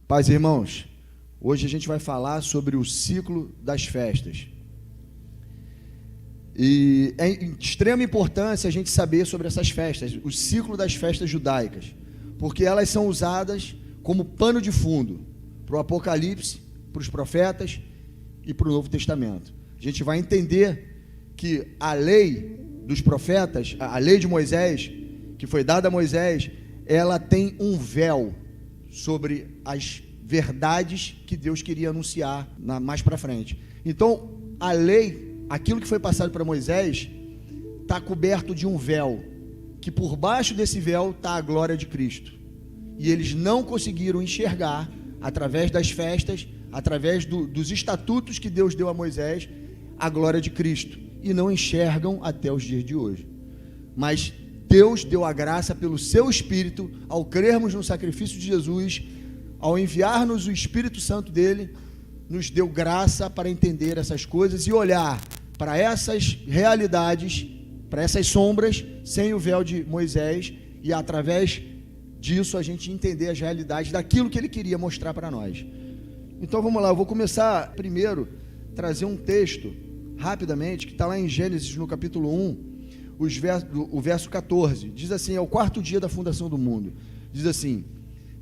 Paz, irmãos, hoje a gente vai falar sobre o ciclo das festas. E é de extrema importância a gente saber sobre essas festas, o ciclo das festas judaicas, porque elas são usadas como pano de fundo para o Apocalipse, para os profetas e para o Novo Testamento. A gente vai entender que a lei dos profetas, a lei de Moisés, que foi dada a Moisés, ela tem um véu sobre as verdades que Deus queria anunciar mais para frente. Então, a lei, aquilo que foi passado para Moisés, está coberto de um véu, que por baixo desse véu está a glória de Cristo. E eles não conseguiram enxergar, através das festas, através dos estatutos que Deus deu a Moisés, a glória de Cristo. E não enxergam até os dias de hoje. Mas Deus deu a graça pelo seu Espírito, ao crermos no sacrifício de Jesus, ao enviar-nos o Espírito Santo dele, nos deu graça para entender essas coisas e olhar para essas realidades, para essas sombras, sem o véu de Moisés, e através disso a gente entender as realidades daquilo que ele queria mostrar para nós. Então vamos lá, eu vou começar primeiro trazer um texto, rapidamente, que está lá em Gênesis, no capítulo 1, o verso 14, diz assim: é o quarto dia da fundação do mundo, diz assim: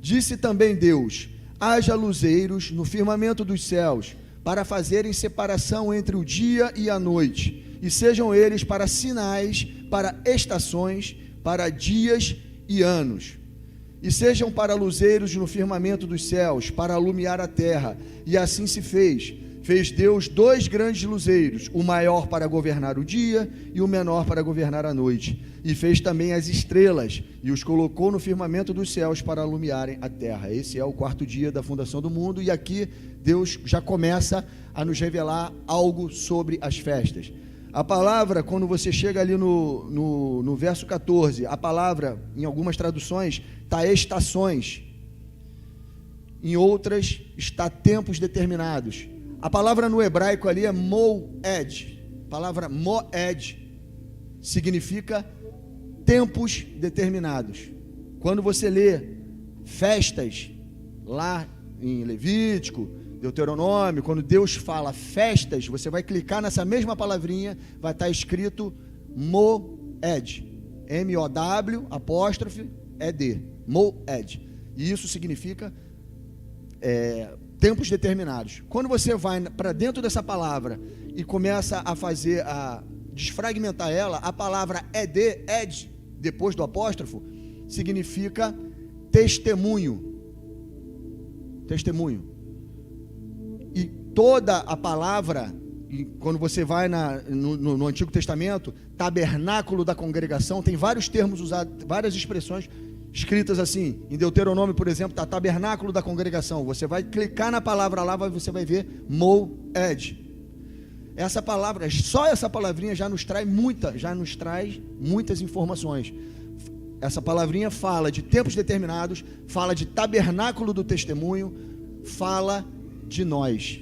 disse também Deus, haja luzeiros no firmamento dos céus, para fazerem separação entre o dia e a noite, e sejam eles para sinais, para estações, para dias e anos, e sejam para luzeiros no firmamento dos céus, para alumiar a terra. E assim se fez. Fez Deus 2 grandes luzeiros, o maior para governar o dia e o menor para governar a noite. E fez também as estrelas, e os colocou no firmamento dos céus para alumiarem a terra. Esse é o quarto dia da fundação do mundo, e aqui Deus já começa a nos revelar algo sobre as festas. A palavra, quando você chega ali no verso 14, a palavra, em algumas traduções, está estações, em outras está tempos determinados. A palavra no hebraico ali é moed. A palavra moed significa tempos determinados. Quando você lê festas lá em Levítico, Deuteronômio, quando Deus fala festas, você vai clicar nessa mesma palavrinha, vai estar escrito moed, M-O-W, apóstrofe, E-D, moed. E isso significa tempos determinados. Quando você vai para dentro dessa palavra e começa a desfragmentar ela, a palavra ed, depois do apóstrofo, significa testemunho. Testemunho. E toda a palavra, quando você vai no Antigo Testamento, tabernáculo da congregação, tem vários termos usados, várias expressões escritas assim. Em Deuteronômio, por exemplo, está tabernáculo da congregação. Você vai clicar na palavra lá, você vai ver moed. Essa palavra, só essa palavrinha já nos traz muitas informações. Essa palavrinha fala de tempos determinados, fala de tabernáculo do testemunho, fala de nós.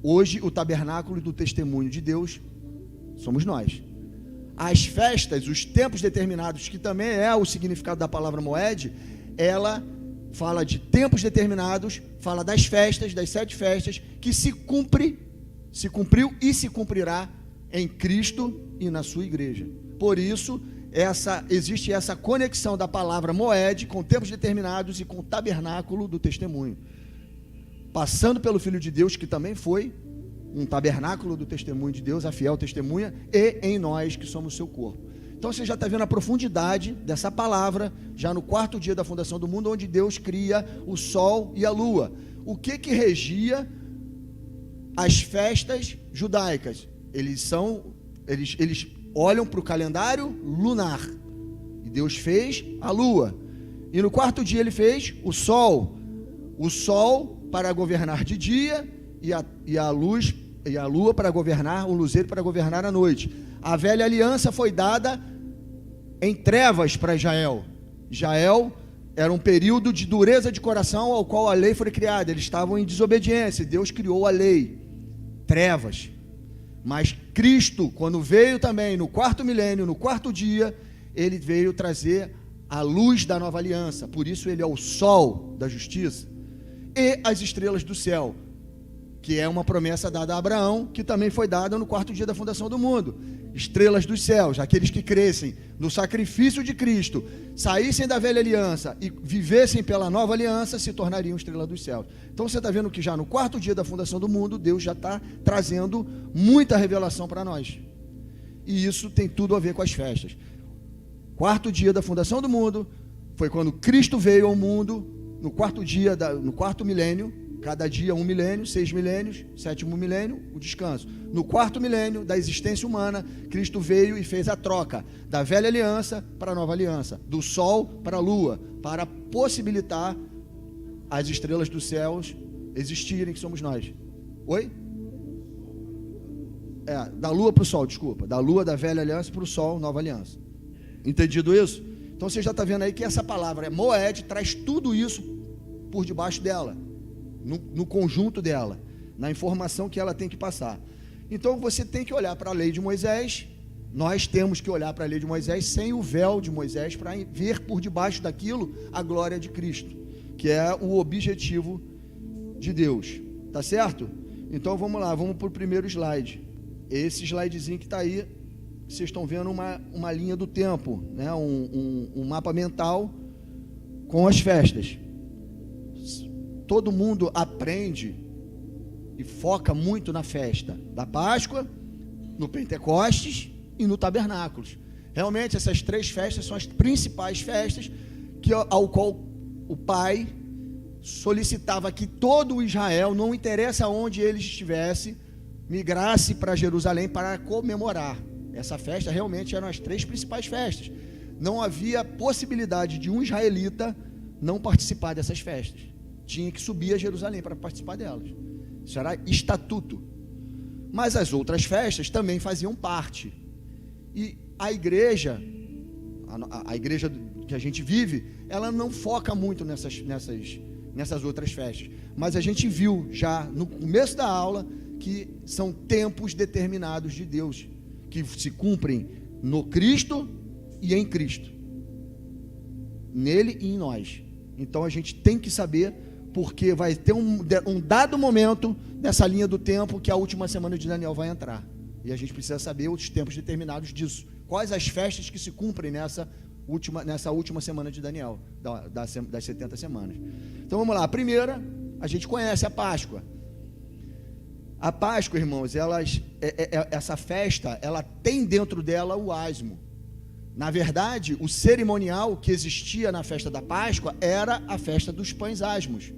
Hoje, o tabernáculo do testemunho de Deus somos nós. As festas, os tempos determinados, que também é o significado da palavra moed, ela fala de tempos determinados, fala das festas, das 7 festas, que se cumpriu e se cumprirá em Cristo e na sua igreja. Por isso, existe essa conexão da palavra moed com tempos determinados e com o tabernáculo do testemunho. Passando pelo Filho de Deus, que também foi um tabernáculo do testemunho de Deus, a fiel testemunha, e em nós que somos o seu corpo. Então você já está vendo a profundidade dessa palavra, já no quarto dia da fundação do mundo, onde Deus cria o sol e a lua. O que regia as festas judaicas? Eles olham para o calendário lunar, e Deus fez a lua, e no quarto dia ele fez o sol para governar de dia, e a luz e a lua para governar, o luzeiro para governar a noite. A velha aliança foi dada em trevas para Israel. Israel era um período de dureza de coração ao qual a lei foi criada. Eles estavam em desobediência, Deus criou a lei, trevas. Mas Cristo, quando veio também no quarto milênio, no quarto dia, ele veio trazer a luz da nova aliança. Por isso ele é o sol da justiça. e as estrelas do céu, que é uma promessa dada a Abraão, que também foi dada no 4º dia da fundação do mundo. Estrelas dos céus, aqueles que crescem no sacrifício de Cristo, saíssem da velha aliança e vivessem pela nova aliança, se tornariam estrelas dos céus. Então você está vendo que já no 4º dia da fundação do mundo, Deus já está trazendo muita revelação para nós. E isso tem tudo a ver com as festas. 4º dia da fundação do mundo foi quando Cristo veio ao mundo, no 4º dia, no 4º milênio. Cada dia 1 milênio, 6 milênios, 7º milênio, o descanso. No 4º milênio da existência humana, Cristo veio e fez a troca da velha aliança para a nova aliança, do sol para a lua, para possibilitar as estrelas dos céus existirem, que somos nós. Oi? Da lua para o sol, desculpa. Da lua da velha aliança para o sol, nova aliança. Entendido isso? Então você já está vendo aí que essa palavra Moed traz tudo isso por debaixo dela. No conjunto dela, na informação que ela tem que passar. Então você tem que olhar para a lei de Moisés, nós temos que olhar para a lei de Moisés sem o véu de Moisés, para ver por debaixo daquilo a glória de Cristo, que é o objetivo de Deus, tá certo? Então vamos lá, vamos para o primeiro slide. Esse slidezinho que está aí, vocês estão vendo uma linha do tempo, né? um mapa mental com as festas. Todo mundo aprende e foca muito na festa da Páscoa, no Pentecostes e no Tabernáculos. Realmente essas 3 festas são as principais festas ao qual o Pai solicitava que todo o Israel, não interessa onde ele estivesse, migrasse para Jerusalém para comemorar. Essa festa realmente eram as 3 principais festas. Não havia possibilidade de um israelita não participar dessas festas. Tinha que subir a Jerusalém para participar delas. Isso era estatuto. Mas as outras festas também faziam parte. E a igreja que a gente vive, ela não foca muito nessas outras festas. Mas a gente viu já no começo da aula que são tempos determinados de Deus, que se cumprem no Cristo e em Cristo. Nele e em nós. Então a gente tem que saber, porque vai ter um dado momento nessa linha do tempo que a última semana de Daniel vai entrar. E a gente precisa saber os tempos determinados disso. Quais as festas que se cumprem nessa última semana de Daniel, das 70 semanas. Então vamos lá. A primeira, a gente conhece a Páscoa. A Páscoa, irmãos, essa festa, ela tem dentro dela o asmo. Na verdade, o cerimonial que existia na festa da Páscoa era a festa dos pães asmos.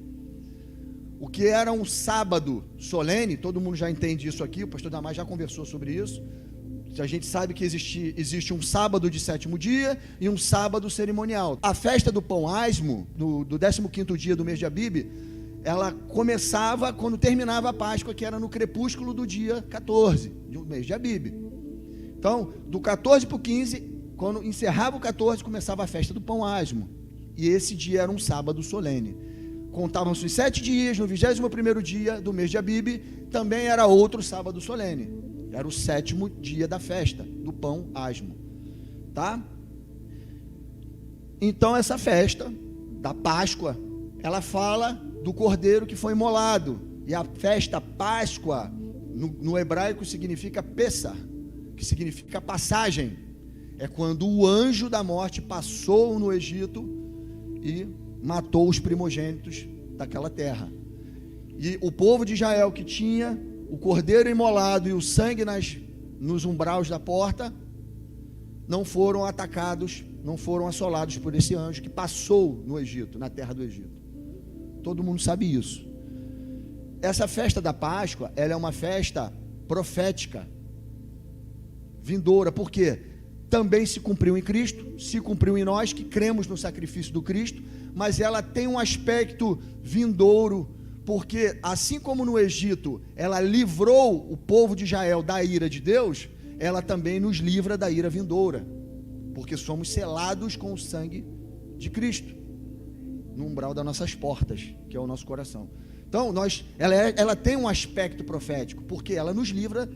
O que era um sábado solene, todo mundo já entende isso aqui, o pastor Damar já conversou sobre isso. A gente sabe que existe um sábado de 7º dia e um sábado cerimonial. A festa do pão asmo, do 15º dia do mês de Abib, ela começava quando terminava a Páscoa, que era no crepúsculo do dia 14 do mês de Abib. Então, do 14 para o 15, quando encerrava o 14, começava a festa do pão asmo. E esse dia era um sábado solene. Contavam-se os 7 dias, no 21º dia do mês de Abib, também era outro sábado solene. Era o 7º dia da festa do pão asmo. Tá? Então essa festa da Páscoa, ela fala do cordeiro que foi imolado. E a festa Páscoa, no hebraico significa Pessah, que significa passagem. É quando o anjo da morte passou no Egito e matou os primogênitos daquela terra. E o povo de Israel, que tinha o cordeiro imolado e o sangue nos umbrais da porta, não foram atacados, não foram assolados por esse anjo que passou no Egito, na terra do Egito. Todo mundo sabe isso. Essa festa da Páscoa, ela é uma festa profética, vindoura, porque também se cumpriu em Cristo, se cumpriu em nós que cremos no sacrifício do Cristo, mas ela tem um aspecto vindouro, porque assim como no Egito ela livrou o povo de Israel da ira de Deus, ela também nos livra da ira vindoura, porque somos selados com o sangue de Cristo no umbral das nossas portas, que é o nosso coração. Então ela tem um aspecto profético, porque ela nos livra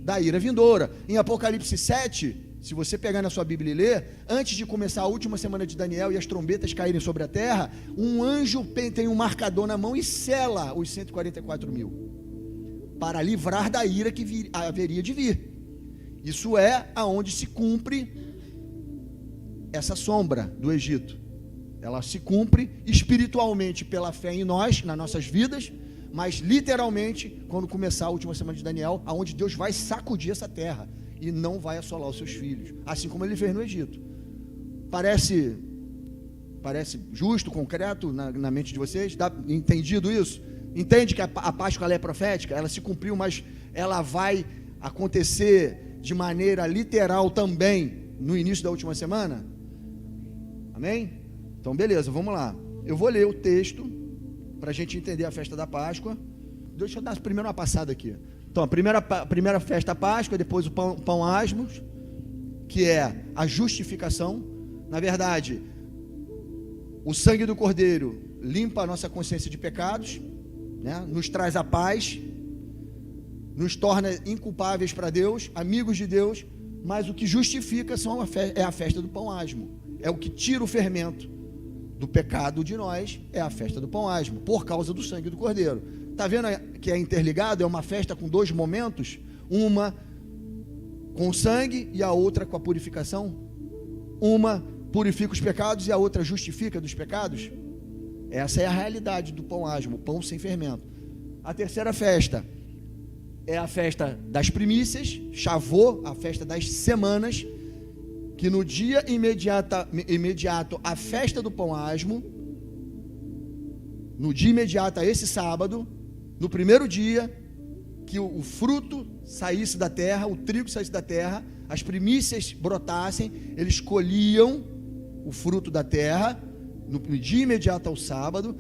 da ira vindoura. Em Apocalipse 7, Se você pegar na sua Bíblia e ler, antes de começar a última semana de Daniel e as trombetas caírem sobre a terra, um anjo tem um marcador na mão e sela os 144 mil, para livrar da ira que haveria de vir. Isso é aonde se cumpre essa sombra do Egito. Ela se cumpre espiritualmente pela fé em nós, nas nossas vidas, mas literalmente quando começar a última semana de Daniel, aonde Deus vai sacudir essa terra e não vai assolar os seus filhos, assim como ele fez no Egito. Parece justo, concreto na mente de vocês? Entendido isso? Entende que a Páscoa ela é profética? Ela se cumpriu, mas ela vai acontecer de maneira literal também no início da última semana? Amém? Então beleza, vamos lá. Eu vou ler o texto para a gente entender a festa da Páscoa. Deixa eu dar primeiro uma passada aqui. Então, a primeira festa da Páscoa, depois o pão asmos, que é a justificação. Na verdade, o sangue do Cordeiro limpa a nossa consciência de pecados, né? Nos traz a paz, nos torna inculpáveis para Deus, amigos de Deus, mas o que justifica é a festa do pão asmo. É o que tira o fermento do pecado de nós, é a festa do pão asmo, por causa do sangue do Cordeiro. Está vendo que é interligado? É uma festa com dois momentos, uma com o sangue e a outra com a purificação. Uma purifica os pecados e a outra justifica dos pecados. Essa é a realidade do pão asmo, o pão sem fermento. A terceira festa é a festa das primícias, Shavô, a festa das semanas, que no dia imediato à festa do pão asmo, no dia imediato a esse sábado, no primeiro dia que o fruto saísse da terra, o trigo saísse da terra, as primícias brotassem, eles colhiam o fruto da terra, no dia imediato ao sábado,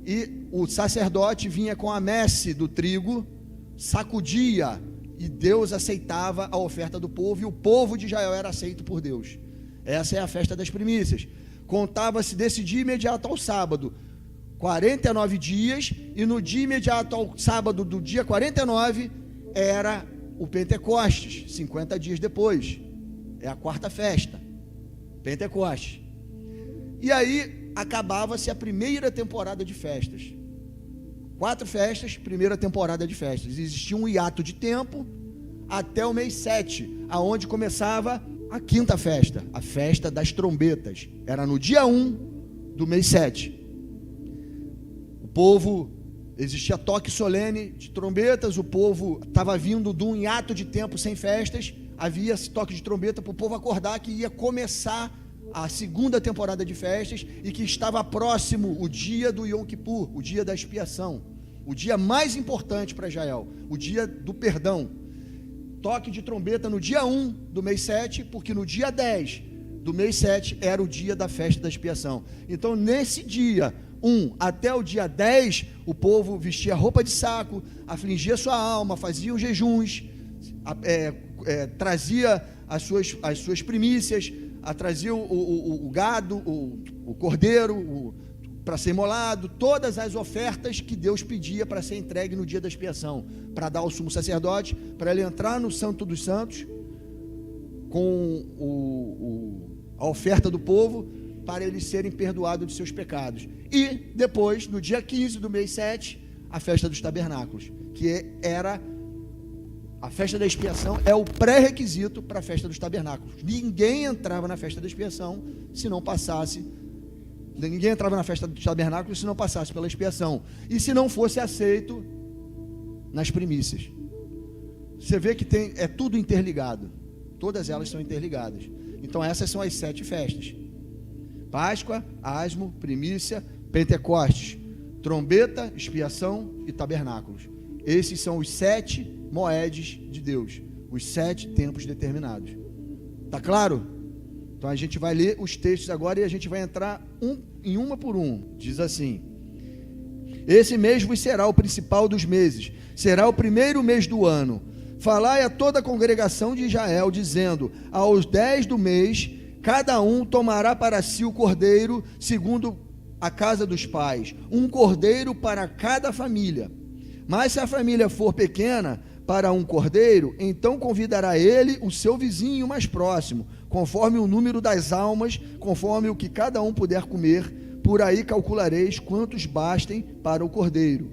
e o sacerdote vinha com a messe do trigo, sacudia, e Deus aceitava a oferta do povo, e o povo de Israel era aceito por Deus. Essa é a festa das primícias. Contava-se desse dia imediato ao sábado 49 dias, e no dia imediato ao sábado do dia 49 era o Pentecostes, 50 dias depois. É a quarta festa, Pentecostes. E aí acabava-se a primeira temporada de festas. 4 festas, primeira temporada de festas. Existia um hiato de tempo até o mês 7, aonde começava a quinta festa, a festa das trombetas. Era no dia 1 do mês 7. O povo, existia toque solene de trombetas, o povo estava vindo de um hiato de tempo sem festas, havia esse toque de trombeta para o povo acordar que ia começar a segunda temporada de festas e que estava próximo o dia do Yom Kippur, o dia da expiação, o dia mais importante para Israel, o dia do perdão. Toque de trombeta no dia 1 do mês 7, porque no dia 10 do mês 7 era o dia da festa da expiação. Então nesse dia 1 até o dia 10, o povo vestia roupa de saco, afligia sua alma, fazia os jejuns, trazia as suas primícias, trazia o gado, o cordeiro para ser imolado, todas as ofertas que Deus pedia para ser entregue no dia da expiação, para dar ao sumo sacerdote, para ele entrar no Santo dos Santos com a oferta do povo, para eles serem perdoados de seus pecados. E depois, no dia 15 do mês 7, a festa dos tabernáculos, que era a festa da expiação, é o pré-requisito para a festa dos tabernáculos. Ninguém entrava na festa da expiação se não passasse, ninguém entrava na festa dos tabernáculos se não passasse pela expiação, e se não fosse aceito nas primícias. Você vê que é tudo interligado, todas elas são interligadas. Então essas são as 7 festas: Páscoa, Asmo, Primícia, Pentecostes, Trombeta, Expiação e Tabernáculos. Esses são os 7 moedes de Deus, os 7 tempos determinados. Tá claro? Então a gente vai ler os textos agora e a gente vai entrar em uma por um. Diz assim: esse mês vos será o principal dos meses, será o primeiro mês do ano. Falai a toda a congregação de Israel, dizendo: aos 10 do mês, cada um tomará para si o cordeiro, segundo a casa dos pais, um cordeiro para cada família. Mas se a família for pequena, para um cordeiro, então convidará ele o seu vizinho mais próximo, conforme o número das almas, conforme o que cada um puder comer, por aí calculareis quantos bastem para o cordeiro.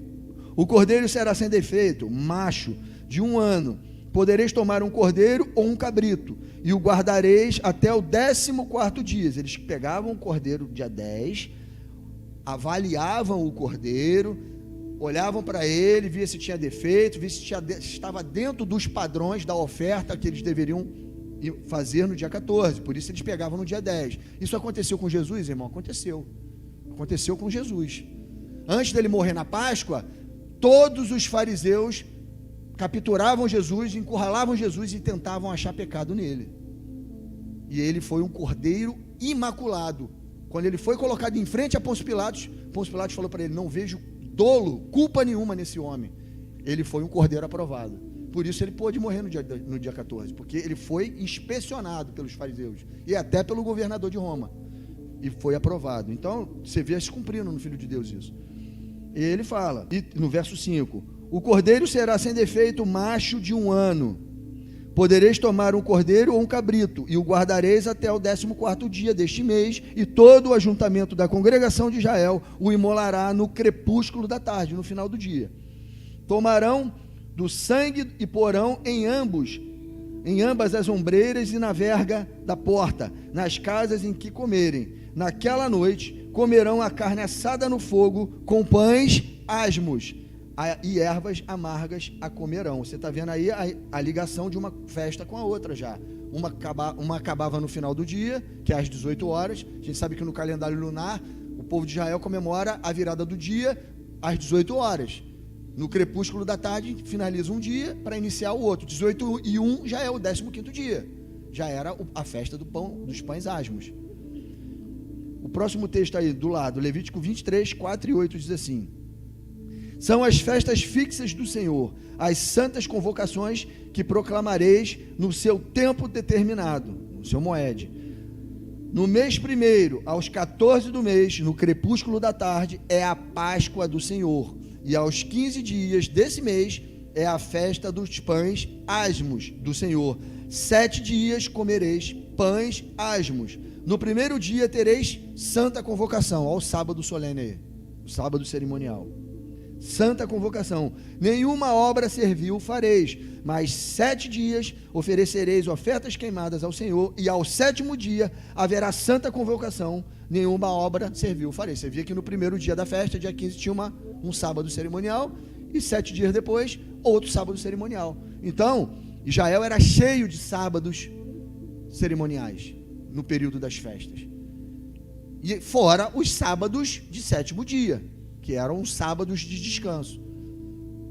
O cordeiro será sem defeito, macho, de 1 ano. Podereis tomar um cordeiro ou um cabrito, e o guardareis até o 14º dia. Eles pegavam o cordeiro dia 10, avaliavam o cordeiro, olhavam para ele, via se tinha defeito, via se estava dentro dos padrões da oferta que eles deveriam fazer no dia 14, por isso eles pegavam no dia 10. Isso aconteceu com Jesus, irmão? Aconteceu com Jesus. Antes dele morrer na Páscoa, todos os fariseus capturavam Jesus, encurralavam Jesus e tentavam achar pecado nele. E ele foi um cordeiro imaculado. Quando ele foi colocado em frente a Pôncio Pilatos falou para ele: não vejo dolo, culpa nenhuma nesse homem. Ele foi um cordeiro aprovado. Por isso ele pôde morrer no dia 14, porque ele foi inspecionado pelos fariseus e até pelo governador de Roma, e foi aprovado. Então você vê se cumprindo no Filho de Deus isso. E ele fala, no verso 5: o cordeiro será sem defeito, macho de 1 ano. Podereis tomar um cordeiro ou um cabrito, e o guardareis até o 14º dia deste mês, e todo o ajuntamento da congregação de Israel o imolará no crepúsculo da tarde, no final do dia. Tomarão do sangue e porão em ambas as ombreiras e na verga da porta, nas casas em que comerem. Naquela noite comerão a carne assada no fogo, com pães asmos, e ervas amargas a comerão. Você está vendo aí a ligação de uma festa com a outra já. Uma acabava no final do dia, que é às 18 horas. A gente sabe que no calendário lunar, o povo de Israel comemora a virada do dia às 18 horas. No crepúsculo da tarde, finaliza um dia para iniciar o outro. 18 e 1 já é o 15º dia. Já era a festa dos pães asmos. O próximo texto aí do lado, Levítico 23, 4 e 8, diz assim: são as festas fixas do Senhor, as santas convocações que proclamareis no seu tempo determinado, no seu moed. No mês primeiro, aos 14 do mês, no crepúsculo da tarde, é a Páscoa do Senhor. E aos 15 dias desse mês, é a festa dos pães asmos do Senhor. 7 dias comereis pães asmos. No primeiro dia tereis santa convocação, ao sábado solene aí, o sábado cerimonial. Santa convocação. Nenhuma obra servil fareis, mas 7 dias oferecereis ofertas queimadas ao Senhor, e ao 7º dia haverá santa convocação. Nenhuma obra servil fareis. Você via que no primeiro dia da festa, dia 15, tinha um sábado cerimonial, e 7 dias depois, outro sábado cerimonial. Então, Israel era cheio de sábados cerimoniais no período das festas, e fora os sábados de 7º dia, que eram os sábados de descanso,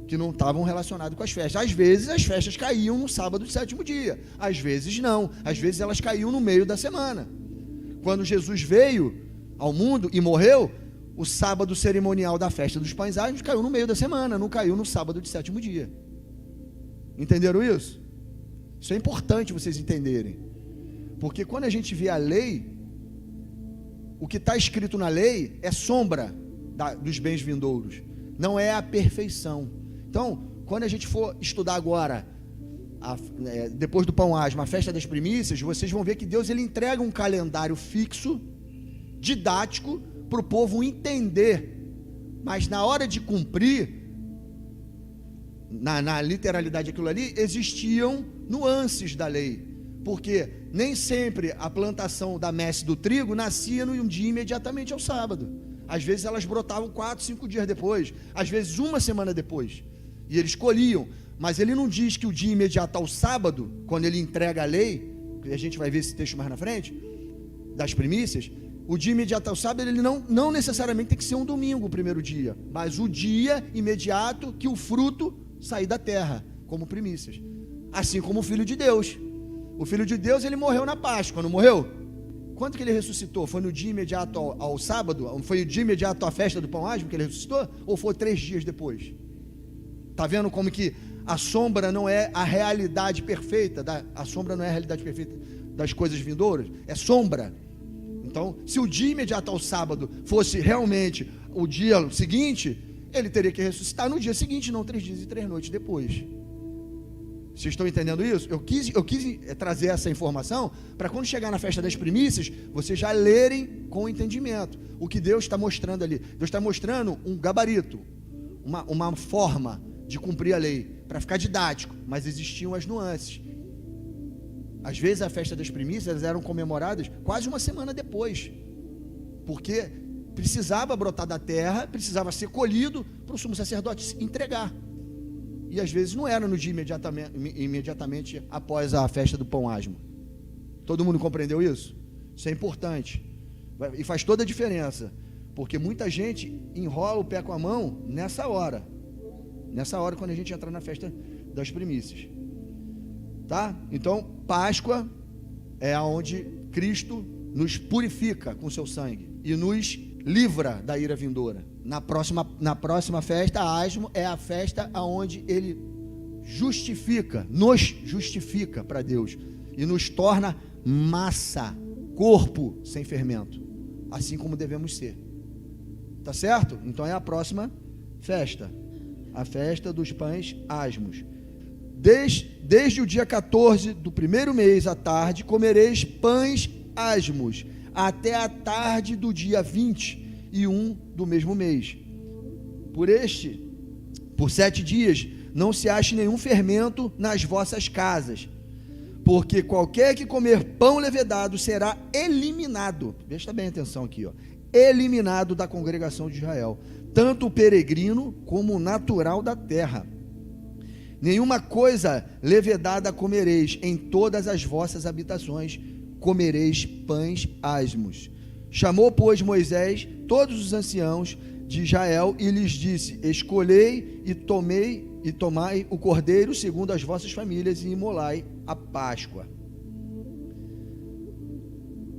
que não estavam relacionados com as festas. Às vezes as festas caíam no sábado de 7º dia, às vezes não, às vezes elas caíam no meio da semana. Quando Jesus veio ao mundo e morreu, o sábado cerimonial da festa dos pães asmos caiu no meio da semana, não caiu no sábado de 7º dia. Entenderam isso? Isso é importante vocês entenderem, porque quando a gente vê a lei, o que está escrito na lei é sombra dos bens vindouros, não é a perfeição. Então, quando a gente for estudar agora, depois do pão asmo, a festa das primícias, vocês vão ver que Deus ele entrega um calendário fixo, didático, para o povo entender, mas na hora de cumprir, na literalidade aquilo ali, existiam nuances da lei, porque nem sempre a plantação da messe do trigo nascia num dia imediatamente ao sábado. Às vezes elas brotavam 4, 5 dias depois, às vezes 1 semana depois, e eles colhiam. Mas ele não diz que o dia imediato ao sábado, quando ele entrega a lei, que a gente vai ver esse texto mais na frente, das primícias, o dia imediato ao sábado, ele não necessariamente tem que ser um domingo o primeiro dia, mas o dia imediato que o fruto sair da terra, como primícias. Assim como o Filho de Deus. O Filho de Deus, ele morreu na Páscoa, não morreu? Quando que ele ressuscitou? Foi no dia imediato ao sábado? Foi o dia imediato à festa do pão asmo que ele ressuscitou? Ou foi 3 dias depois? Está vendo como que a sombra não é a realidade perfeita, a sombra não é a realidade perfeita das coisas vindouras? É sombra. Então, se o dia imediato ao sábado fosse realmente o dia seguinte, ele teria que ressuscitar no dia seguinte, não 3 dias e 3 noites depois. Vocês estão entendendo isso? Eu quis trazer essa informação para quando chegar na festa das primícias, vocês já lerem com entendimento o que Deus está mostrando ali. Deus está mostrando um gabarito, uma forma de cumprir a lei, para ficar didático, mas existiam as nuances. Às vezes a festa das primícias eram comemoradas quase uma semana depois, porque precisava brotar da terra, precisava ser colhido para o sumo sacerdote entregar. E às vezes não era no dia imediatamente após a festa do pão asmo. Todo mundo compreendeu isso? Isso é importante. E faz toda a diferença. Porque muita gente enrola o pé com a mão nessa hora. Nessa hora quando a gente entra na festa das primícias. Tá? Então, Páscoa é onde Cristo nos purifica com seu sangue e nos livra da ira vindoura. Na próxima festa, a asmo, é a festa onde ele nos justifica para Deus e nos torna massa, corpo sem fermento, assim como devemos ser. Tá certo? Então é a próxima festa, a festa dos pães asmos. Desde o dia 14 do primeiro mês à tarde, comereis pães asmos, até a tarde do dia 21 do mesmo mês. Por 7 dias, não se ache nenhum fermento nas vossas casas, porque qualquer que comer pão levedado será eliminado. Presta bem atenção aqui, ó. Eliminado da congregação de Israel, tanto o peregrino como o natural da terra. Nenhuma coisa levedada comereis, em todas as vossas habitações comereis pães asmos. Chamou, pois, Moisés todos os anciãos de Israel e lhes disse: escolhei e tomai o cordeiro segundo as vossas famílias e imolai a Páscoa.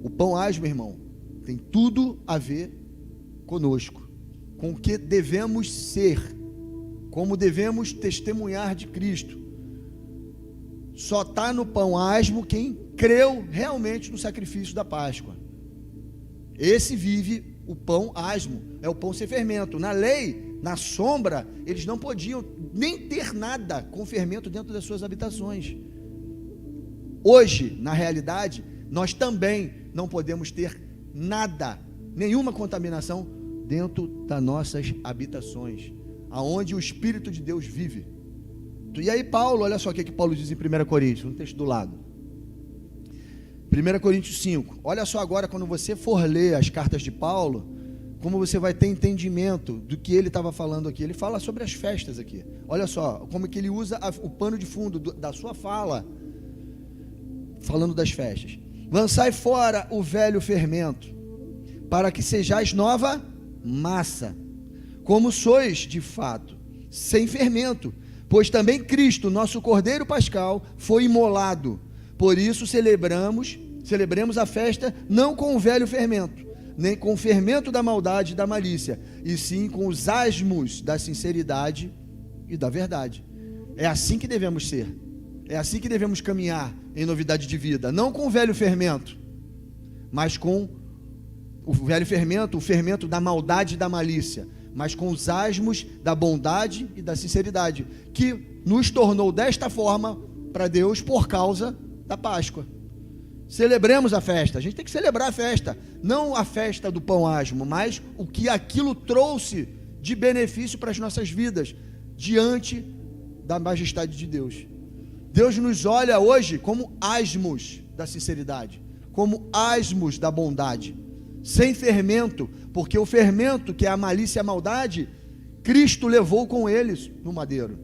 O pão asmo, irmão, tem tudo a ver conosco, com o que devemos ser, como devemos testemunhar de Cristo. Só está no pão asmo quem creu realmente no sacrifício da Páscoa. Esse vive o pão asmo, é o pão sem fermento. Na lei, na sombra, eles não podiam nem ter nada com fermento dentro das suas habitações. Hoje, na realidade, nós também não podemos ter nada, nenhuma contaminação dentro das nossas habitações, aonde o Espírito de Deus vive. E aí Paulo, olha só o que Paulo diz em 1 Coríntios, no texto do lado. 1 Coríntios 5, olha só agora, quando você for ler as cartas de Paulo, como você vai ter entendimento do que ele estava falando aqui. Ele fala sobre as festas aqui, olha só, como que ele usa o pano de fundo da sua fala, falando das festas. Lançai fora o velho fermento, para que sejais nova massa, como sois de fato, sem fermento, pois também Cristo, nosso Cordeiro Pascal, foi imolado. Por isso celebremos a festa não com o velho fermento, nem com o fermento da maldade e da malícia, e sim com os asmos da sinceridade e da verdade. É assim que devemos ser, é assim que devemos caminhar em novidade de vida, não com o velho fermento, mas com o velho fermento, o fermento da maldade e da malícia, mas com os asmos da bondade e da sinceridade, que nos tornou desta forma para Deus por causa da Páscoa. Celebremos a festa, a gente tem que celebrar a festa, não a festa do pão asmo, mas o que aquilo trouxe de benefício para as nossas vidas, diante da majestade de Deus. Deus nos olha hoje como asmos da sinceridade, como asmos da bondade, sem fermento, porque o fermento, que é a malícia e a maldade, Cristo levou com eles no madeiro,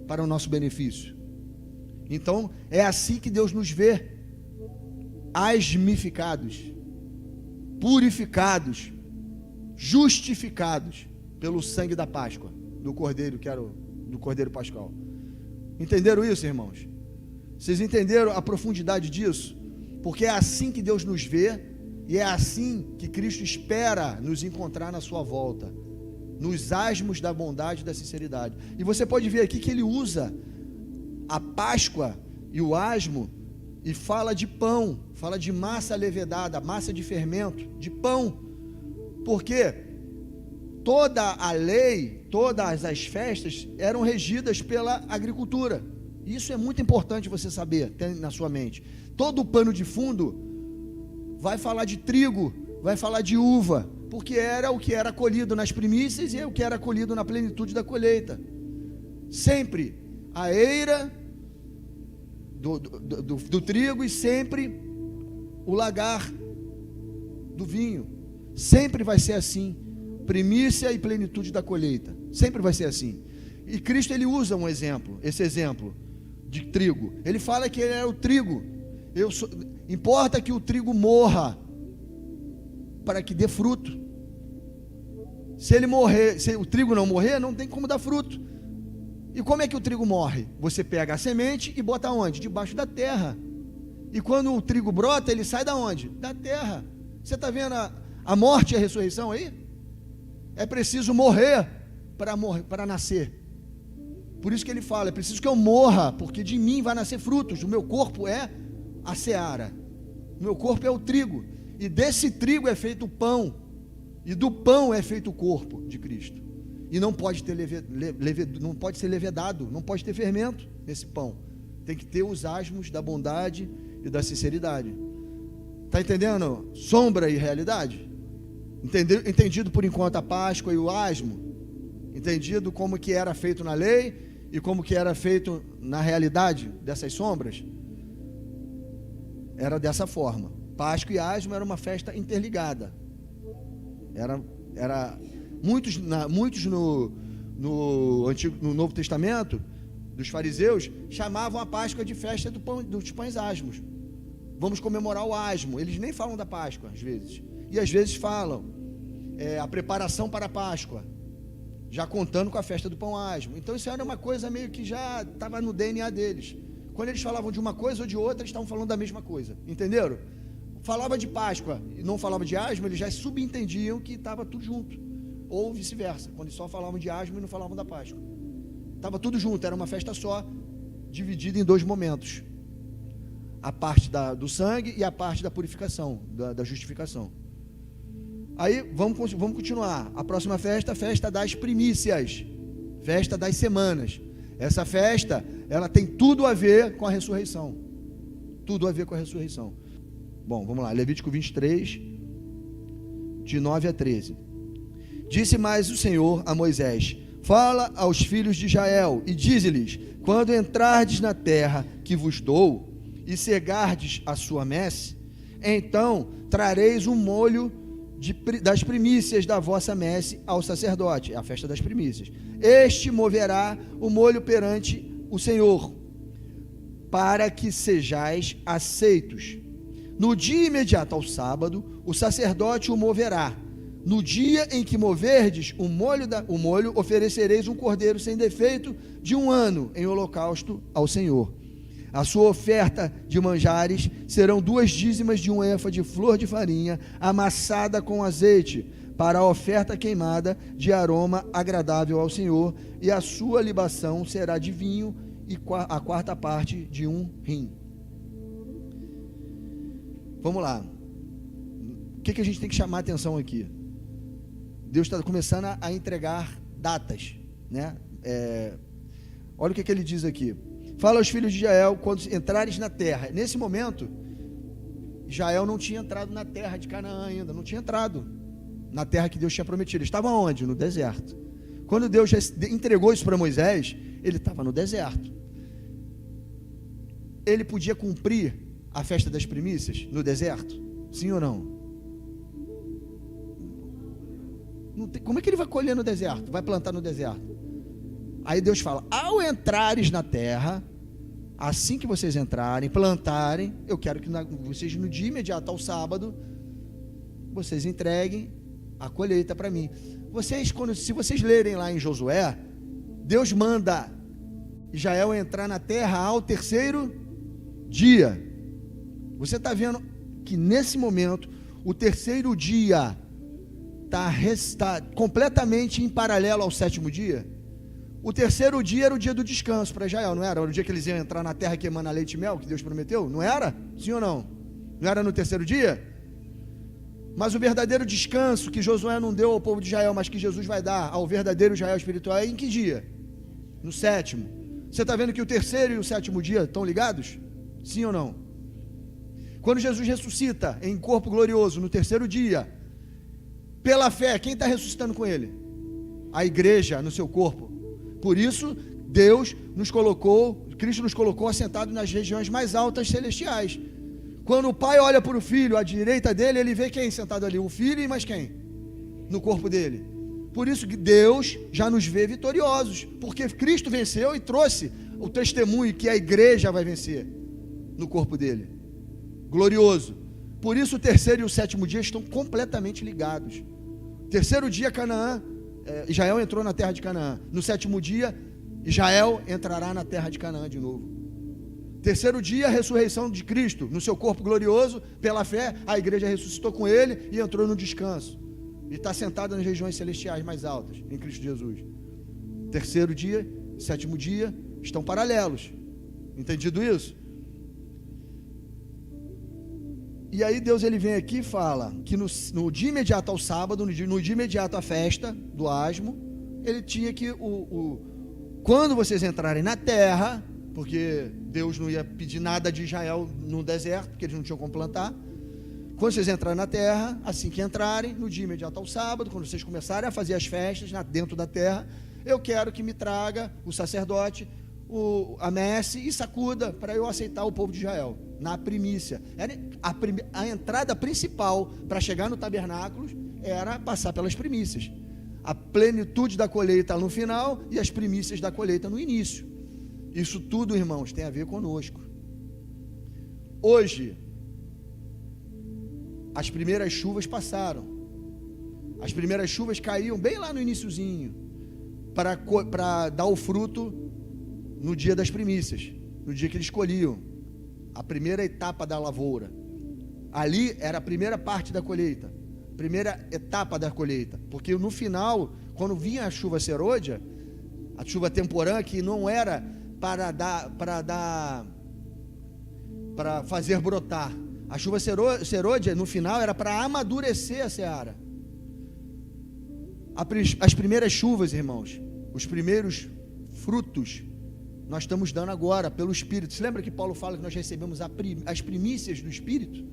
para o nosso benefício. Então, é assim que Deus nos vê, asmificados, purificados, justificados pelo sangue da Páscoa, do Cordeiro, que era do Cordeiro Pascal. Entenderam isso, irmãos? Vocês entenderam a profundidade disso? Porque é assim que Deus nos vê, e é assim que Cristo espera nos encontrar na sua volta, nos asmos da bondade e da sinceridade. E você pode ver aqui que ele usa a Páscoa e o asmo e fala de pão, fala de massa levedada, massa de fermento, de pão, porque toda a lei, todas as festas eram regidas pela agricultura. Isso é muito importante você saber, ter na sua mente. Todo o pano de fundo vai falar de trigo, vai falar de uva, porque era o que era colhido nas primícias e é o que era colhido na plenitude da colheita. Sempre a eira do trigo e sempre o lagar do vinho. Sempre vai ser assim. Primícia e plenitude da colheita. Sempre vai ser assim. E Cristo, ele usa um exemplo, esse exemplo de trigo. Ele fala que ele é o trigo. Importa que o trigo morra para que dê fruto. Se ele morrer, se o trigo não morrer, não tem como dar fruto. E como é que o trigo morre? Você pega a semente e bota onde? Debaixo da terra. E quando o trigo brota, ele sai da onde? Da terra. Você está vendo a morte e a ressurreição aí? É preciso morrer para nascer. Por isso que ele fala, é preciso que eu morra, porque de mim vai nascer frutos. O meu corpo é a seara. O meu corpo é o trigo. E desse trigo é feito o pão. E do pão é feito o corpo de Cristo. E não pode ter não pode ser levedado, não pode ter fermento nesse pão. Tem que ter os asmos da bondade e da sinceridade. Está entendendo? Sombra e realidade. Entendido por enquanto a Páscoa e o asmo. Entendido como que era feito na lei e como que era feito na realidade dessas sombras. Era dessa forma. Páscoa e asmo era uma festa interligada. Era muitos no Novo Testamento, dos fariseus, chamavam a Páscoa de festa dos pães asmos. Vamos comemorar o asmo. Eles nem falam da Páscoa às vezes. E às vezes falam a preparação para a Páscoa, já contando com a festa do pão asmo. Então isso era uma coisa meio que já estava no DNA deles. Quando eles falavam de uma coisa ou de outra, eles estavam falando da mesma coisa. Entenderam? Falava de Páscoa e não falava de asmo, eles já subentendiam que estava tudo junto. Ou vice-versa, quando eles só falavam de asmo e não falavam da Páscoa. Estava tudo junto, era uma festa só, dividida em dois momentos. A parte do sangue e a parte da purificação, da justificação. Aí, vamos continuar. A próxima festa, a festa das primícias. Festa das semanas. Essa festa, ela tem tudo a ver com a ressurreição. Tudo a ver com a ressurreição. Bom, vamos lá. Levítico 23, de 9 a 13. Disse mais o Senhor a Moisés: fala aos filhos de Israel e dize-lhes: quando entrardes na terra que vos dou e cegardes a sua messe, então trareis um molho das primícias da vossa messe ao sacerdote, é a festa das primícias. Este moverá o molho perante o Senhor, para que sejais aceitos. No dia imediato ao sábado, o sacerdote o moverá. No dia em que moverdes o molho, oferecereis um cordeiro sem defeito de 1 ano em holocausto ao Senhor. A sua oferta de manjares serão 2 dízimas de 1 efa de flor de farinha, amassada com azeite, para a oferta queimada de aroma agradável ao Senhor, e a sua libação será de vinho e a 4ª parte de 1 hin. Vamos lá. O que a gente tem que chamar a atenção aqui? Deus está começando a entregar datas, né? Olha o que ele diz aqui. Fala aos filhos de Israel quando entrares na terra. Nesse momento, Israel não tinha entrado na terra de Canaã ainda, não tinha entrado na terra que Deus tinha prometido. Ele estava onde? No deserto. Quando Deus já entregou isso para Moisés, ele estava no deserto. Ele podia cumprir a festa das primícias no deserto? Sim ou não? Como é que ele vai colher no deserto? Vai plantar no deserto? Aí Deus fala: ao entrares na terra, assim que vocês entrarem, plantarem, eu quero que vocês no dia imediato ao sábado, vocês entreguem a colheita para mim. Se vocês lerem lá em Josué, Deus manda Israel entrar na terra ao 3º dia. Você está vendo que nesse momento, o 3º dia está completamente em paralelo ao 7º dia. O 3º dia era o dia do descanso para Israel, não era? Era o dia que eles iam entrar na terra que emana leite e mel, que Deus prometeu, não era? Sim ou não? Não era no 3º dia? Mas o verdadeiro descanso que Josué não deu ao povo de Israel, mas que Jesus vai dar ao verdadeiro Israel espiritual, é em que dia? No 7º. Você está vendo que o terceiro e o sétimo dia estão ligados? Sim ou não? Quando Jesus ressuscita em corpo glorioso no terceiro dia, pela fé, quem está ressuscitando com ele? A igreja no seu corpo. Por isso, Cristo nos colocou assentados nas regiões mais altas celestiais. Quando o pai olha para o filho, à direita dele, ele vê quem sentado ali? O filho e mais quem? No corpo dele. Por isso que Deus já nos vê vitoriosos, porque Cristo venceu e trouxe o testemunho que a igreja vai vencer no corpo dele. Glorioso. Por isso o terceiro e o sétimo dia estão completamente ligados. Terceiro dia, Israel entrou na terra de Canaã. No sétimo dia, Israel entrará na terra de Canaã de novo. Terceiro dia, a ressurreição de Cristo no seu corpo glorioso. Pela fé, a igreja ressuscitou com ele e entrou no descanso. E está sentada nas regiões celestiais mais altas, em Cristo Jesus. Terceiro dia, sétimo dia, estão paralelos. Entendido isso? E aí Deus ele vem aqui e fala que no dia imediato ao sábado, no dia imediato à festa do asmo, ele tinha que, quando vocês entrarem na terra, porque Deus não ia pedir nada de Israel no deserto, porque eles não tinham como plantar. Quando vocês entrarem na terra, assim que entrarem, no dia imediato ao sábado, quando vocês começarem a fazer as festas dentro da terra, eu quero que me traga o sacerdote, a messe e sacuda para eu aceitar o povo de Israel, na primícia. A entrada principal para chegar no tabernáculo era passar pelas primícias. A plenitude da colheita no final e as primícias da colheita no início. Isso tudo, irmãos, tem a ver conosco. Hoje, as primeiras chuvas passaram. As primeiras chuvas caíam bem lá no iniciozinho, para dar o fruto no dia das primícias, no dia que eles colhiam, a primeira etapa da lavoura. Ali era a primeira parte da colheita, primeira etapa da colheita, porque no final, quando vinha a chuva serôdia, a chuva temporã, que não era para fazer brotar, a chuva serôdia no final era para amadurecer a seara. As primeiras chuvas, irmãos, os primeiros frutos, nós estamos dando agora pelo Espírito. Você lembra que Paulo fala que nós recebemos as primícias do Espírito?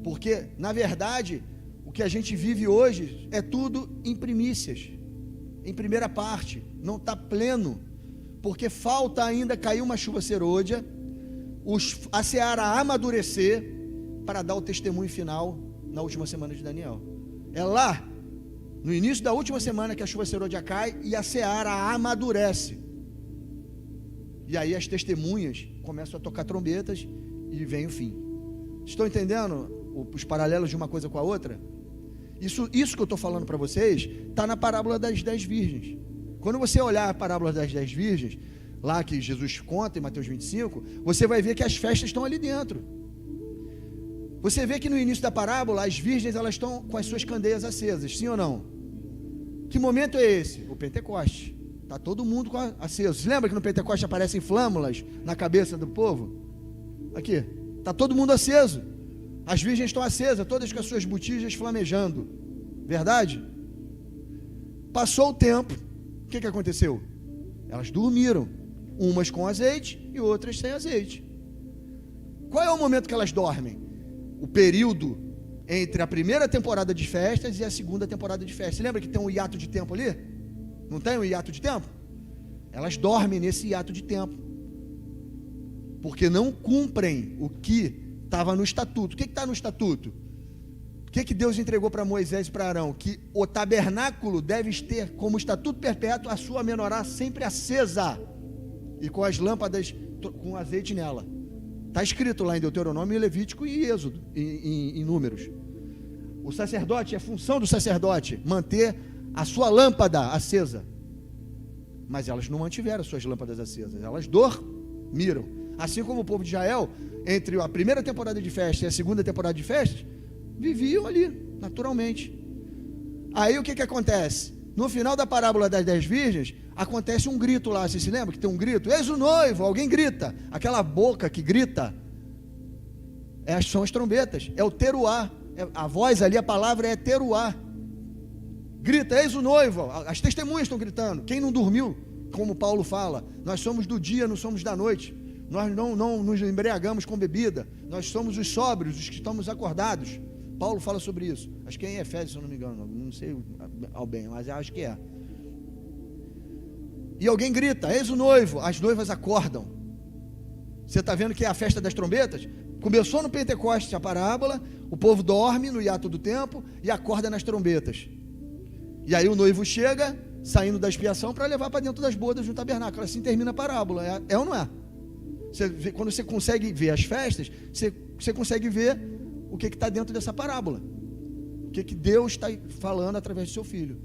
Porque, na verdade, o que a gente vive hoje é tudo em primícias, em primeira parte, não está pleno, porque falta ainda cair uma chuva serôdia, a seara amadurecer, para dar o testemunho final na última semana de Daniel. É lá, no início da última semana, que a chuva serôdia cai e a seara amadurece. E aí as testemunhas começam a tocar trombetas e vem o fim. Estão entendendo os paralelos de uma coisa com a outra? Isso que eu estou falando para vocês está na parábola das 10 virgens. Quando você olhar a parábola das 10 virgens, lá que Jesus conta em Mateus 25, você vai ver que as festas estão ali dentro. Você vê que no início da parábola as virgens elas estão com as suas candeias acesas, sim ou não? Que momento é esse? O Pentecoste. Está todo mundo aceso. Você lembra que no Pentecoste aparecem flâmulas na cabeça do povo? Aqui, está todo mundo aceso. As virgens estão acesas, todas com as suas botijas flamejando. Verdade? Passou o tempo, o que aconteceu? Elas dormiram, umas com azeite e outras sem azeite. Qual é o momento que elas dormem? O período entre a primeira temporada de festas e a segunda temporada de festas. Você lembra que tem um hiato de tempo ali? Não tem um hiato de tempo? Elas dormem nesse hiato de tempo, porque não cumprem o que estava no estatuto. O que está no estatuto? O que Deus entregou para Moisés e para Arão? Que o tabernáculo deve ter como estatuto perpétuo a sua menorá sempre acesa e com as lâmpadas com azeite nela. Está escrito lá em Deuteronômio, Levítico e Êxodo, em Números. O sacerdote, é função do sacerdote manter a sua lâmpada acesa, mas elas não mantiveram as suas lâmpadas acesas, elas dormiram, assim como o povo de Israel, entre a primeira temporada de festa e a segunda temporada de festa, viviam ali, naturalmente. Aí o que acontece? No final da parábola das 10 virgens, acontece um grito lá, você se lembra que tem um grito? Eis o noivo, alguém grita, aquela boca que grita, são as trombetas, é o teruá, a voz ali, a palavra é teruá. Grita, eis o noivo, as testemunhas estão gritando. Quem não dormiu como Paulo fala, nós somos do dia, não somos da noite. Nós não nos embriagamos com bebida. Nós somos os sóbrios, os que estamos acordados. Paulo fala sobre isso. Acho que é em Efésios, se eu não me engano. Não sei ao bem, mas acho que é. E alguém grita, eis o noivo. As noivas acordam. Você está vendo que é a festa das trombetas? Começou no Pentecostes a parábola. O povo dorme no hiato do tempo e acorda nas trombetas. E aí o noivo chega, saindo da expiação, para levar para dentro das bodas no tabernáculo. Assim termina a parábola. É ou não é? Quando você consegue ver as festas, você consegue ver o que está dentro dessa parábola, o que Deus está falando através do seu filho.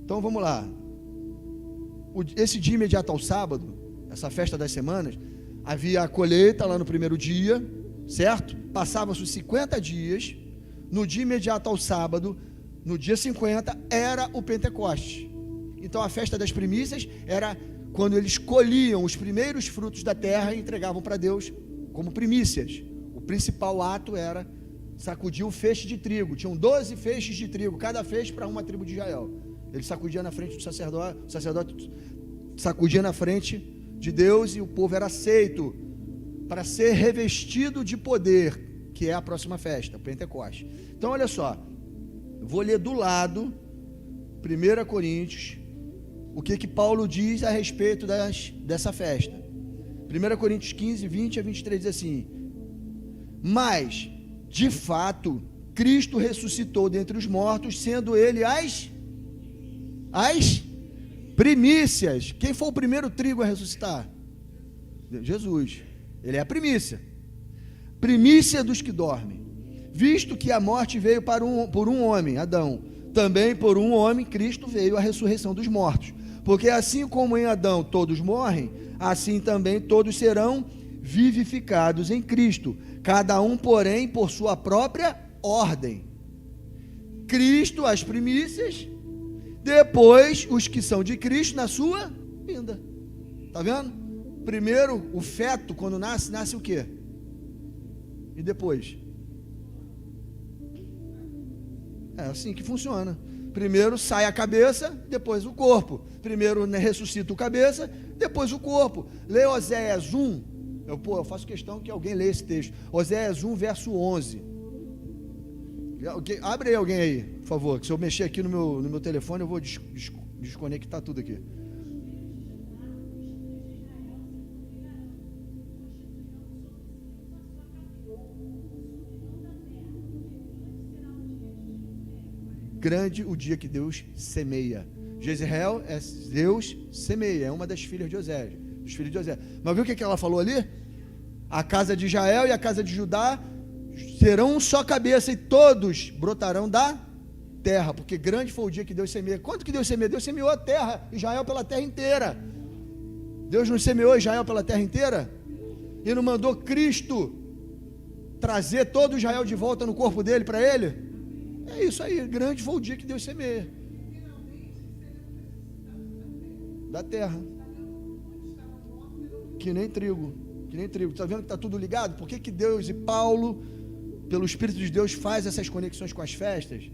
Então vamos lá. Esse dia imediato ao sábado, essa festa das semanas, havia a colheita lá no primeiro dia, certo? Passavam-se os 50 dias. No dia imediato ao sábado, no dia 50, era o Pentecostes. Então a festa das primícias era quando eles colhiam os primeiros frutos da terra e entregavam para Deus como primícias. O principal ato era sacudir o feixe de trigo. Tinham 12 feixes de trigo, cada feixe para uma tribo de Israel. Ele sacudia na frente do sacerdote, o sacerdote sacudia na frente de Deus e o povo era aceito para ser revestido de poder, que é a próxima festa, o Pentecostes. Então olha só, eu vou ler do lado 1 Coríntios, o que Paulo diz a respeito dessa festa. 1 Coríntios 15, 20 a 23 diz assim: mas, de fato, Cristo ressuscitou dentre os mortos, sendo ele as primícias. Quem foi o primeiro trigo a ressuscitar? Jesus. Ele é a primícia. Primícia dos que dormem. Visto que a morte veio por um homem, Adão, também por um homem, Cristo, veio a ressurreição dos mortos. Porque assim como em Adão todos morrem, assim também todos serão vivificados em Cristo, cada um, porém, por sua própria ordem. Cristo, as primícias, depois os que são de Cristo na sua vinda. Está vendo? Primeiro, o feto, quando nasce o quê? E depois? É assim que funciona. Primeiro sai a cabeça, depois o corpo. Primeiro ressuscita o cabeça, depois o corpo. Lê Oséias 1. Eu faço questão que alguém leia esse texto. Oséias 1, verso 11. Abre aí alguém aí, por favor. Que se eu mexer aqui no meu telefone, eu vou desconectar tudo aqui. Grande o dia que Deus semeia. Jezreel é Deus semeia, é uma das filhas de Oséias, dos filhos de Oséias. Mas viu o que ela falou ali? A casa de Israel e a casa de Judá serão um só cabeça e todos brotarão da terra, porque grande foi o dia que Deus semeia. Quanto que Deus semeia? Deus semeou a terra, Israel pela terra inteira. Deus não semeou Israel pela terra inteira? E não mandou Cristo trazer todo Israel de volta no corpo dele para ele? É isso aí, grande foi o dia que Deus semeia da terra, que nem trigo, está vendo que está tudo ligado? Por que Deus e Paulo, pelo Espírito de Deus, faz essas conexões com as festas?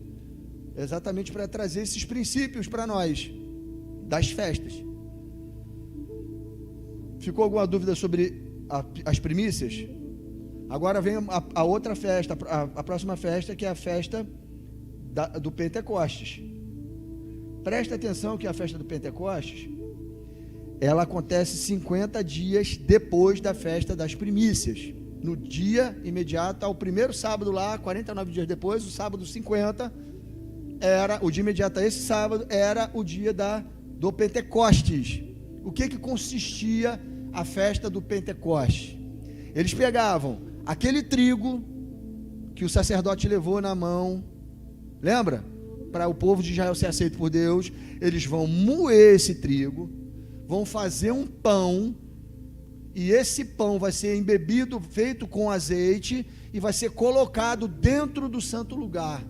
Exatamente para trazer esses princípios para nós, das festas. Ficou alguma dúvida sobre as primícias? Agora vem a outra festa, a próxima festa, que é a festa do Pentecostes. Presta atenção que a festa do Pentecostes, ela acontece 50 dias depois da festa das primícias. No dia imediato, ao primeiro sábado lá, 49 dias depois, o sábado 50, o dia imediato a esse sábado, era o dia do Pentecostes. O que consistia a festa do Pentecostes? Eles pegavam aquele trigo que o sacerdote levou na mão, lembra? Para o povo de Israel ser aceito por Deus, eles vão moer esse trigo, vão fazer um pão, e esse pão vai ser embebido, feito com azeite, e vai ser colocado dentro do santo lugar.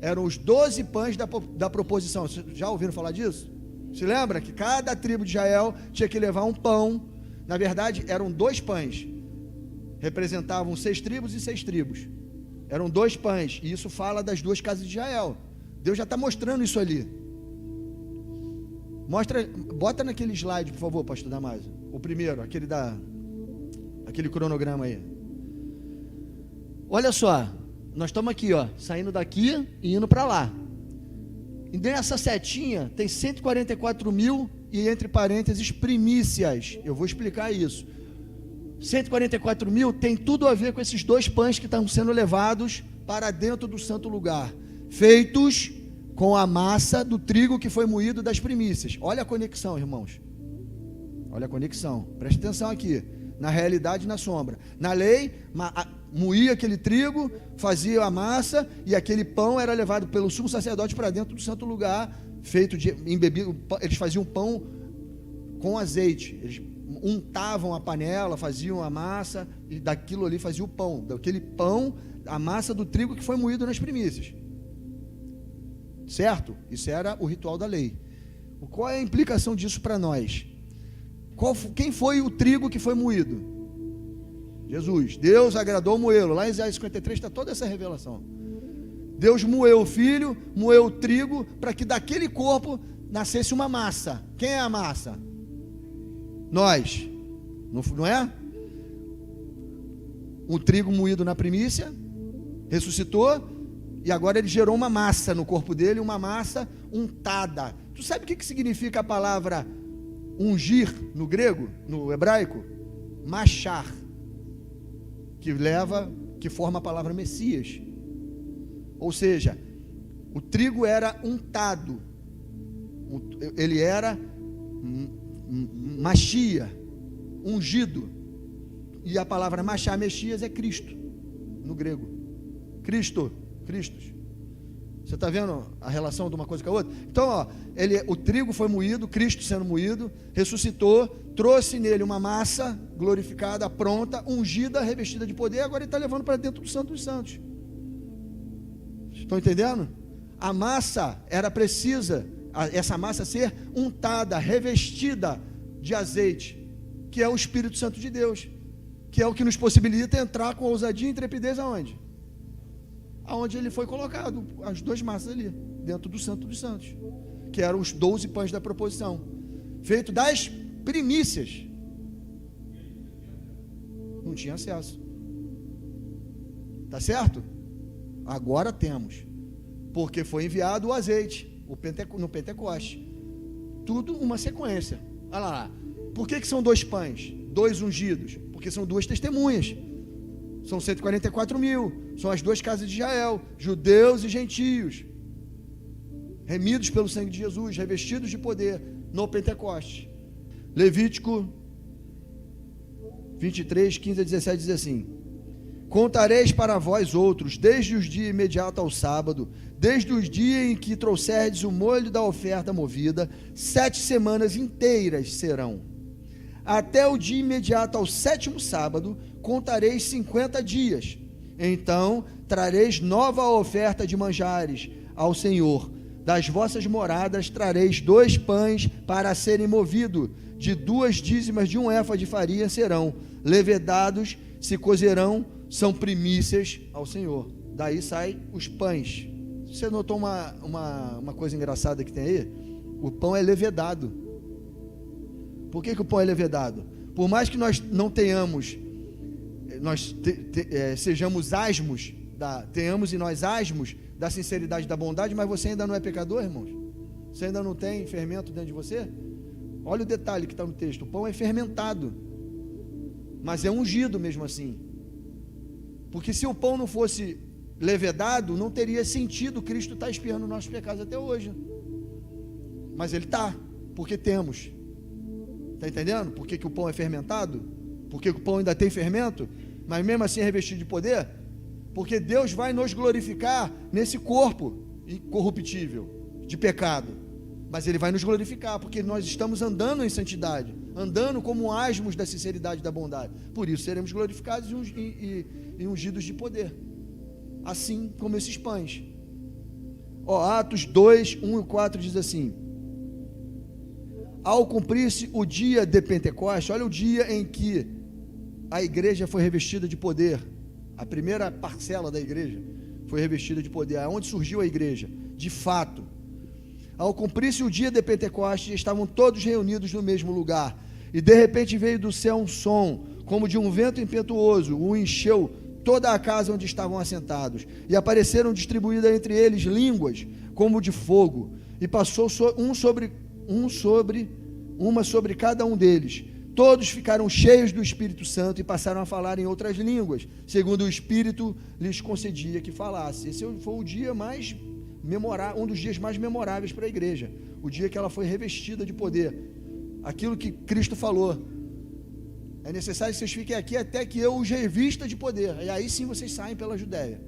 Eram os 12 pães da proposição. Já ouviram falar disso? Se lembra que cada tribo de Israel tinha que levar um pão? Na verdade, eram 2 pães. Representavam 6 tribos e 6 tribos. Eram 2 pães, e isso fala das 2 casas de Israel. Deus já está mostrando isso ali. Bota naquele slide, por favor, pastor Damásio. O primeiro, aquele cronograma aí. Olha só, nós estamos aqui, ó, saindo daqui e indo para lá. E nessa setinha tem 144 mil e entre parênteses primícias. Eu vou explicar isso. 144 mil tem tudo a ver com esses 2 pães que estão sendo levados para dentro do santo lugar, feitos com a massa do trigo que foi moído das primícias. Olha a conexão, irmãos. Olha a conexão. Preste atenção aqui. Na realidade e na sombra. Na lei, moía aquele trigo, fazia a massa, e aquele pão era levado pelo sumo sacerdote para dentro do santo lugar, feito de embebido. Eles faziam pão com azeite. Eles untavam a panela, faziam a massa, e daquilo ali faziam o pão. Daquele pão, a massa do trigo que foi moído nas primícias. Certo? Isso era o ritual da lei. Qual é a implicação disso para nós? Quem foi o trigo que foi moído? Jesus. Deus agradou moê-lo. Lá em Isaías 53 está toda essa revelação. Deus moeu o filho, moeu o trigo, para que daquele corpo nascesse uma massa. Quem é a massa? Nós. Não é? O trigo moído na primícia, ressuscitou, e agora ele gerou uma massa no corpo dele, uma massa untada. Tu sabe o que significa a palavra ungir no grego, no hebraico? Machar, que forma a palavra Messias. Ou seja, o trigo era untado, ele era machia, ungido, e a palavra machar, Messias, é Cristo, no grego. Cristos. Você está vendo a relação de uma coisa com a outra? Então, ó, o trigo foi moído, Cristo sendo moído, ressuscitou, trouxe nele uma massa glorificada, pronta, ungida, revestida de poder, agora ele está levando para dentro do Santo dos Santos. Estão entendendo? A massa era precisa, essa massa ser untada, revestida de azeite, que é o Espírito Santo de Deus, que é o que nos possibilita entrar com ousadia e intrepidez aonde? Aonde ele foi colocado, as 2 massas ali, dentro do Santo dos Santos, que eram os 12 pães da proposição, feito das primícias. Não tinha acesso. Tá certo? Agora temos, porque foi enviado o azeite, no Pentecoste. Tudo uma sequência. Olha lá. Por que são 2 pães? 2 ungidos? Porque são 2 testemunhas. São 144 mil, são as 2 casas de Israel, judeus e gentios, remidos pelo sangue de Jesus, revestidos de poder no Pentecoste. Levítico 23, 15 a 17 diz assim: contareis para vós outros, desde os dias imediatos ao sábado, desde os dias em que trouxerdes o molho da oferta movida, 7 semanas inteiras serão. Até o dia imediato ao 7º sábado, contareis 50 dias. Então trareis nova oferta de manjares ao Senhor. Das vossas moradas trareis 2 pães para serem movidos, de 2 dízimas de 1 éfa de farinha serão levedados, se cozerão, são primícias ao Senhor. Daí saem os pães. Você notou uma coisa engraçada que tem aí? O pão é levedado. Por que o pão é levedado? Por mais que nós não tenhamos, sejamos asmos, tenhamos em nós asmos da sinceridade e da bondade, mas você ainda não é pecador, irmãos? Você ainda não tem fermento dentro de você? Olha o detalhe que está no texto: o pão é fermentado, mas é ungido mesmo assim. Porque se o pão não fosse levedado, não teria sentido Cristo estar expiando nossos pecados até hoje. Mas Ele está, porque temos. Está entendendo? Por que o pão é fermentado? Por que o pão ainda tem fermento, mas mesmo assim é revestido de poder? Porque Deus vai nos glorificar nesse corpo incorruptível de pecado, mas Ele vai nos glorificar, porque nós estamos andando em santidade, andando como asmos da sinceridade e da bondade. Por isso seremos glorificados e ungidos de poder, assim como esses pães. Atos 2, 1 e 4 diz assim: ao cumprir-se o dia de Pentecoste, olha o dia em que a igreja foi revestida de poder, a primeira parcela da igreja foi revestida de poder. Aonde surgiu a igreja? De fato, Ao cumprir-se o dia de Pentecostes, estavam todos reunidos no mesmo lugar. E de repente veio do céu um som, como de um vento impetuoso, o encheu toda a casa onde estavam assentados. E apareceram distribuídas entre eles línguas, como de fogo, e passou uma sobre cada um deles. Todos ficaram cheios do Espírito Santo e passaram a falar em outras línguas, segundo o Espírito lhes concedia que falasse. Esse foi o dia mais memorável, um dos dias mais memoráveis para a igreja, o dia que ela foi revestida de poder. Aquilo que Cristo falou: é necessário que vocês fiquem aqui até que eu os revista de poder, e aí sim vocês saem pela Judéia,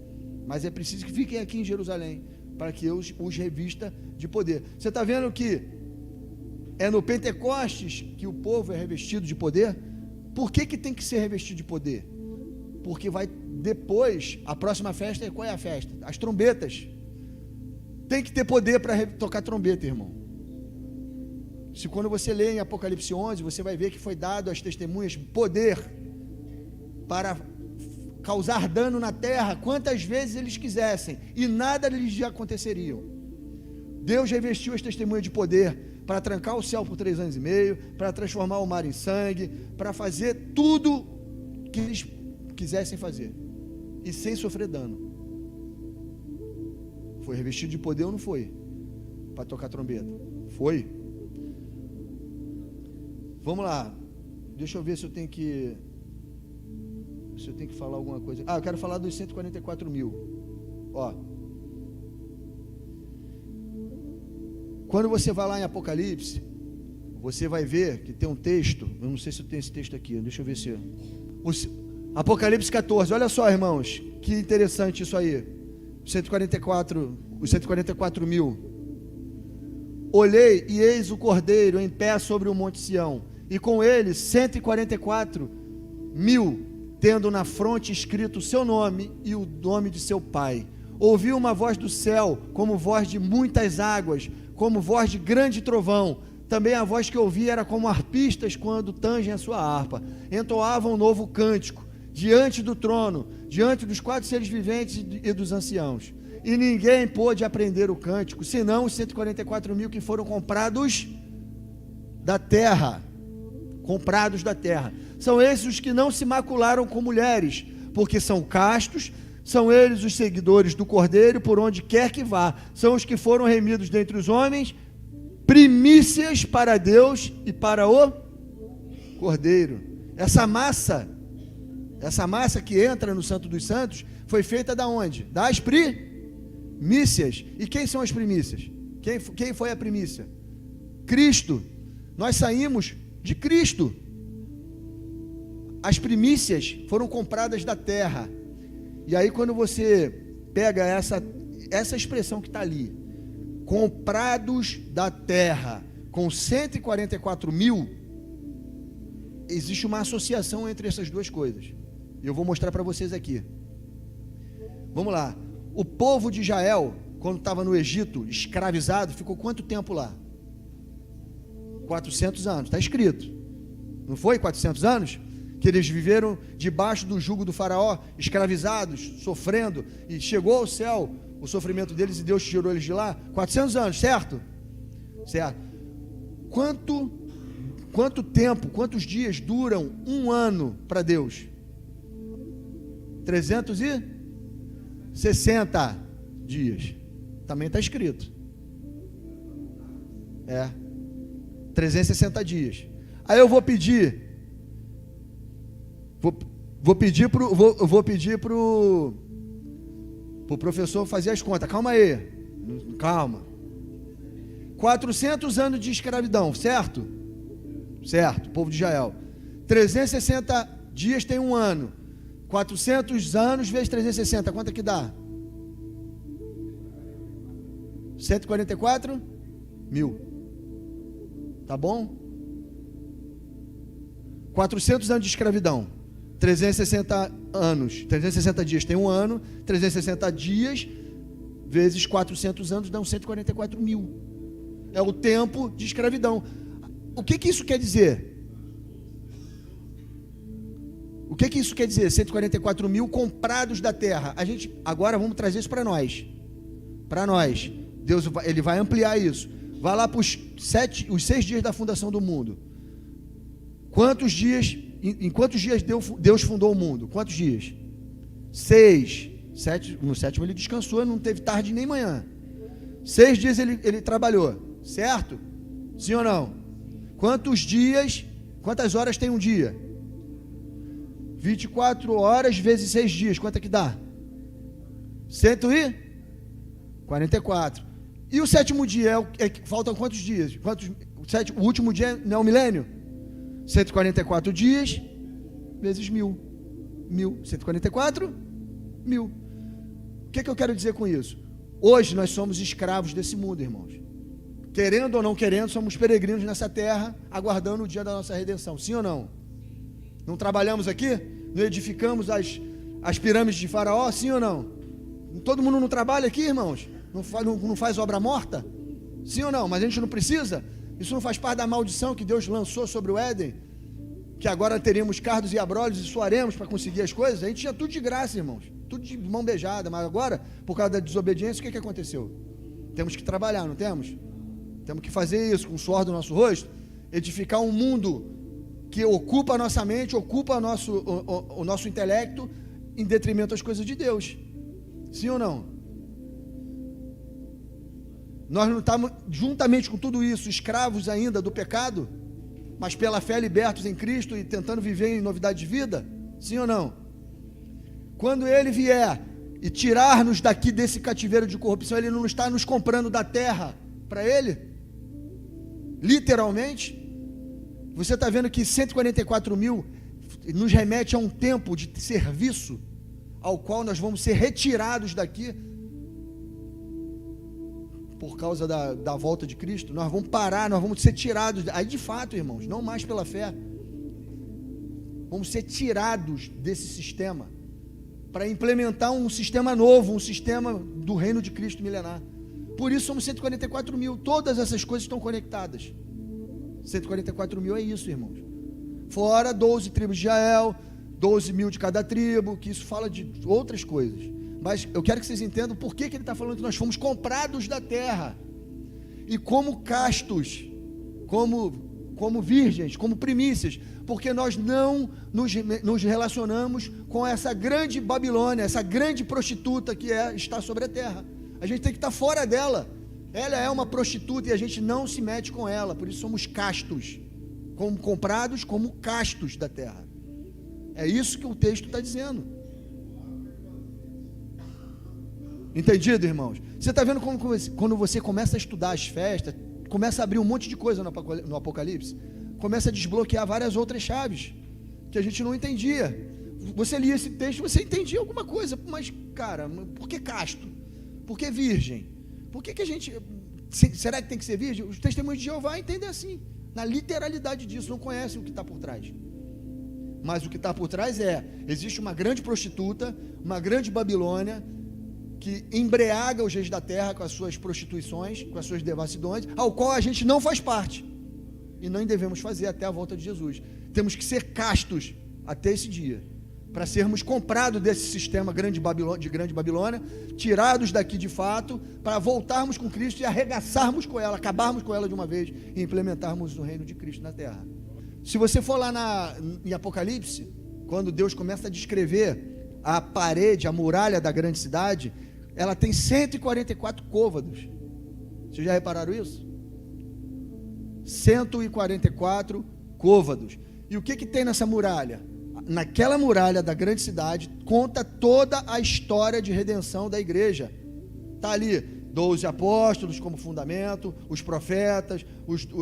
mas é preciso que fiquem aqui em Jerusalém, para que eu os revista de poder. Você está vendo que é no Pentecostes que o povo é revestido de poder? Por que tem que ser revestido de poder? Porque vai depois, a próxima festa, qual é a festa? As trombetas. Tem que ter poder para tocar trombeta, irmão. Se quando você lê em Apocalipse 11, você vai ver que foi dado às testemunhas poder para causar dano na terra quantas vezes eles quisessem, e nada lhes aconteceria. Deus revestiu as testemunhas de poder para trancar o céu por 3 anos e meio, para transformar o mar em sangue, para fazer tudo que eles quisessem fazer, e sem sofrer dano. Foi revestido de poder ou não foi? Para tocar trombeta? Foi. Vamos lá. Deixa eu ver se eu tenho que falar alguma coisa. Eu quero falar dos 144 mil. Quando você vai lá em Apocalipse, você vai ver que tem um texto. Eu não sei se eu tenho esse texto aqui. Deixa eu ver se... Apocalipse 14. Olha só, irmãos, que interessante isso aí. Os 144 mil. Olhei e eis o Cordeiro em pé sobre o monte Sião, e com ele 144 mil, tendo na fronte escrito o seu nome e o nome de seu pai. Ouvi uma voz do céu, como voz de muitas águas, como voz de grande trovão. Também a voz que ouvi era como arpistas quando tangem a sua harpa. Entoavam um novo cântico diante do trono, diante dos 4 seres viventes e dos anciãos. E ninguém pôde aprender o cântico, senão os 144 mil que foram comprados da terra. Comprados da terra. São esses os que não se macularam com mulheres, porque são castos. São eles os seguidores do Cordeiro, por onde quer que vá. São os que foram remidos dentre os homens, primícias para Deus e para o Cordeiro. Essa massa que entra no Santo dos Santos, foi feita da onde? Das primícias. E quem são as primícias? Quem foi a primícia? Cristo. Nós saímos de Cristo. As primícias foram compradas da terra. E aí quando você pega essa expressão que está ali, comprados da terra, com 144 mil, existe uma associação entre essas duas coisas. E eu vou mostrar para vocês aqui. Vamos lá. O povo de Israel, quando estava no Egito, escravizado, ficou quanto tempo lá? 400 anos, está escrito. Não foi 400 anos? Que eles viveram debaixo do jugo do faraó, escravizados, sofrendo, e chegou ao céu o sofrimento deles e Deus tirou eles de lá. 400 anos, certo? Certo. Quanto tempo, quantos dias duram um ano para Deus? 360 dias. Também está escrito. 360 dias. Aí eu vou pedir pro professor fazer as contas. Calma aí. Calma. 400 anos de escravidão, certo? Certo, povo de Israel. 360 dias tem um ano. 400 anos vezes 360, quanto é que dá? 144 mil. Tá bom? 400 anos de escravidão. 360 anos. 360 dias tem um ano. 360 dias vezes 400 anos dão 144 mil. É o tempo de escravidão. O que isso quer dizer? O que isso quer dizer? 144 mil comprados da terra. Agora vamos trazer isso para nós. Para nós. Deus, Ele vai ampliar isso. Vai lá para os 6 dias da fundação do mundo. Em quantos dias Deus fundou o mundo? Quantos dias? 6. No sétimo ele descansou, não teve tarde nem manhã. 6 dias ele trabalhou, certo? Sim ou não? Quantas horas tem um dia? 24 horas vezes 6 dias, quanto é que dá? 144. E o sétimo dia, faltam quantos dias? O último dia não é o milênio? 144 dias vezes 1000. 144, 1000. O que eu quero dizer com isso? Hoje nós somos escravos desse mundo, irmãos. Querendo ou não querendo, somos peregrinos nessa terra, aguardando o dia da nossa redenção. Sim ou não? Não trabalhamos aqui? Não edificamos as pirâmides de Faraó? Sim ou não? Todo mundo não trabalha aqui, irmãos? Não faz obra morta? Sim ou não? Mas a gente não precisa? Isso não faz parte da maldição que Deus lançou sobre o Éden? Que agora teremos cardos e abrolhos e suaremos para conseguir as coisas? A gente tinha tudo de graça, irmãos. Tudo de mão beijada. Mas agora, por causa da desobediência, o que aconteceu? Temos que trabalhar, não temos? Temos que fazer isso com o suor do nosso rosto. Edificar um mundo que ocupa a nossa mente, ocupa o nosso intelecto, em detrimento das coisas de Deus. Sim ou não? Nós não estamos, juntamente com tudo isso, escravos ainda do pecado, mas pela fé libertos em Cristo e tentando viver em novidade de vida? Sim ou não? Quando Ele vier e tirar-nos daqui desse cativeiro de corrupção, Ele não está nos comprando da terra para Ele? Literalmente? Você está vendo que 144 mil nos remete a um tempo de serviço, ao qual nós vamos ser retirados daqui, por causa da volta de Cristo. Nós vamos parar, nós vamos ser tirados, aí de fato, irmãos, não mais pela fé, vamos ser tirados desse sistema, para implementar um sistema novo, um sistema do reino de Cristo milenar. Por isso somos 144 mil, todas essas coisas estão conectadas. 144 mil é isso, irmãos. Fora 12 tribos de Israel, 12 mil de cada tribo, que isso fala de outras coisas. Mas eu quero que vocês entendam por que ele está falando que nós fomos comprados da terra. E como castos, como virgens, como primícias, porque nós não nos relacionamos com essa grande Babilônia, essa grande prostituta que está sobre a terra. A gente tem que estar fora dela. Ela é uma prostituta e a gente não se mete com ela, por isso somos castos, como comprados como castos da terra. É isso que o texto está dizendo. Entendido, irmãos? Você está vendo como quando você começa a estudar as festas, começa a abrir um monte de coisa no Apocalipse, começa a desbloquear várias outras chaves que a gente não entendia. Você lia esse texto, você entendia alguma coisa, mas cara, por que casto? Por que virgem? Por que a gente... Será que tem que ser virgem? Os testemunhos de Jeová entendem assim, na literalidade disso, não conhecem o que está por trás. Mas o que está por trás existe uma grande prostituta, uma grande Babilônia, que embriaga os reis da terra com as suas prostituições, com as suas devassidões, ao qual a gente não faz parte, e não devemos fazer até a volta de Jesus. Temos que ser castos até esse dia, para sermos comprados desse sistema de grande Babilônia, tirados daqui de fato, para voltarmos com Cristo e arregaçarmos com ela, acabarmos com ela de uma vez e implementarmos o reino de Cristo na terra. Se você for lá em Apocalipse, quando Deus começa a descrever a parede, a muralha da grande cidade, ela tem 144 côvados. Vocês já repararam isso? 144 côvados. E o que tem nessa muralha? Naquela muralha da grande cidade, conta toda a história de redenção da igreja. Está ali 12 apóstolos como fundamento, os profetas,